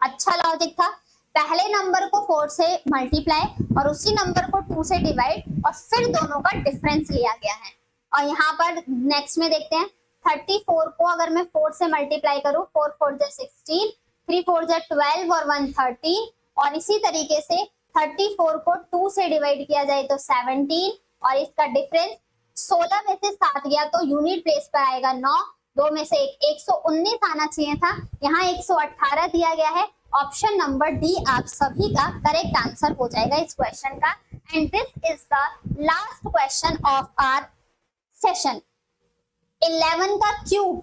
अच्छा लॉजिक था, पहले नंबर को 4 से मल्टीप्लाई और उसी नंबर को 2 से डिवाइड और फिर दोनों का डिफरेंस लिया गया है। और यहाँ पर नेक्स्ट में देखते हैं। 34 को अगर मैं 4 से मल्टीप्लाई करूँ, 4 4 जा 16, 3 4 जा 12 और 113, और इसी तरीके से 34 को 2 से डिवाइड किया जाए तो 17, और इसका डिफरेंस 16 में से 7 गया तो यूनिट प्लेस पर आएगा 9, 2 में से 119 आना चाहिए था, यहाँ 118 दिया गया है। ऑप्शन नंबर डी आप सभी का करेक्ट आंसर हो जाएगा इस क्वेश्चन का। And this is the last question of our session. 11 का क्यूब,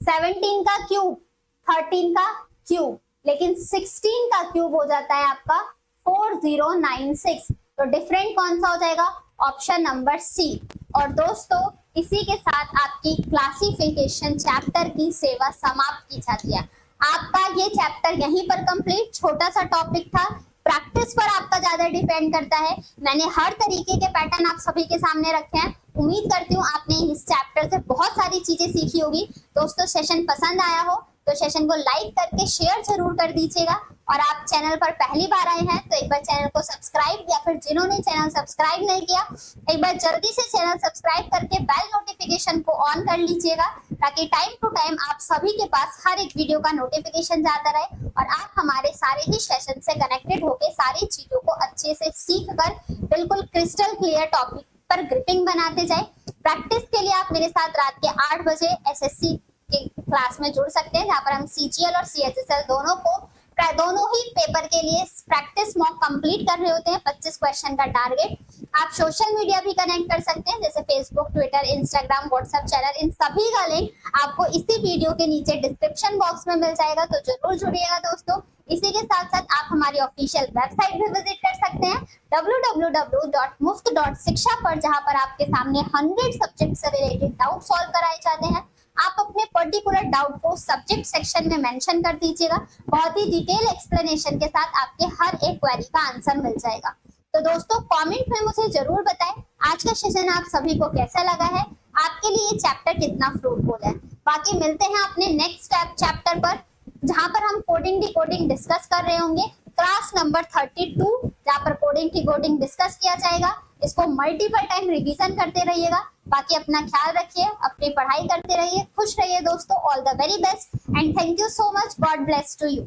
17 का क्यूब, 13 का क्यूब, लेकिन 16 का क्यूब हो जाता है आपका 4096। तो डिफरेंट कौन सा हो जाएगा? Option number C. और दोस्तों इसी के साथ आपकी क्लासिफिकेशन चैप्टर की सेवा समाप्त की जाती है। आपका ये चैप्टर यहीं पर कंप्लीट, छोटा सा टॉपिक था, प्रैक्टिस पर आपका ज्यादा डिपेंड करता है। मैंने हर तरीके के पैटर्न आप सभी के सामने रखे हैं। उम्मीद करती हूँ आपने इस चैप्टर से बहुत सारी चीजें सीखी होगी। दोस्तों सेशन पसंद आया हो तो सेशन को लाइक करके शेयर जरूर कर दीजिएगा, और आप चैनल पर पहली बार आए हैं तो एक बार चैनल को सब्सक्राइब, या फिर जिन्होंने चैनल सब्सक्राइब नहीं किया एक बार जल्दी से चैनल सब्सक्राइब करके बेल नोटिफिकेशन को ऑन कर लीजिएगा, ताकि टाइम टू टाइम आप सभी के पास हर एक वीडियो का नोटिफिकेशन जाता रहे और आप हमारे सारे ही सेशन से कनेक्टेड होकर सारी चीजों को अच्छे से सीख कर बिल्कुल क्रिस्टल क्लियर टॉपिक पर ग्रिपिंग बनाते जाए। प्रैक्टिस के लिए आप मेरे साथ रात के 8 बजे एसएससी के क्लास में जुड़ सकते हैं, जहाँ पर हम सीजीएल और सीएचएसएल दोनों ही पेपर के लिए प्रैक्टिस मॉक कंप्लीट कर रहे होते हैं। 25 क्वेश्चन का टारगेट। आप सोशल मीडिया भी कनेक्ट कर सकते हैं, जैसे Facebook, Twitter, Instagram, WhatsApp channel. इन सभी का लिंक आपको इसी वीडियो के नीचे डिस्क्रिप्शन बॉक्स में मिल जाएगा, तो जरूर जुड़िएगा दोस्तों। इसी के साथ साथ आप हमारी ऑफिशियल वेबसाइट भी विजिट कर सकते हैं www.muft.शिक्षा पर, जहां पर आपके सामने 100 सब्जेक्ट से रिलेटेड डाउट सॉल्व कराए जाते हैं। आप अपने पर्टिकुलर डाउट को सब्जेक्ट सेक्शन में मेंशन कर दीजिएगा, बहुत ही डिटेल एक्सप्लेनेशन के साथ आपके हर एक क्वेरी का आंसर मिल जाएगा। तो दोस्तों कमेंट में मुझे जरूर बताएं आज का सेशन आप सभी को कैसा लगा है, आपके लिए ये चैप्टर कितना फ्रूटफुल है। बाकी मिलते हैं अपने नेक्स्ट चैप्टर पर, जहां पर हम कोडिंग डिकोडिंग डिस्कस कर रहे होंगे, क्लास नंबर 32, जहां पर कोडिंग डिकोडिंग डिस्कस किया जाएगा। इसको मल्टीपल टाइम रिवीजन करते रहिएगा। बाकी अपना ख्याल रखिए, अपनी पढ़ाई करते रहिए, खुश रहिए दोस्तों। All the very best and thank you so much. God bless to you.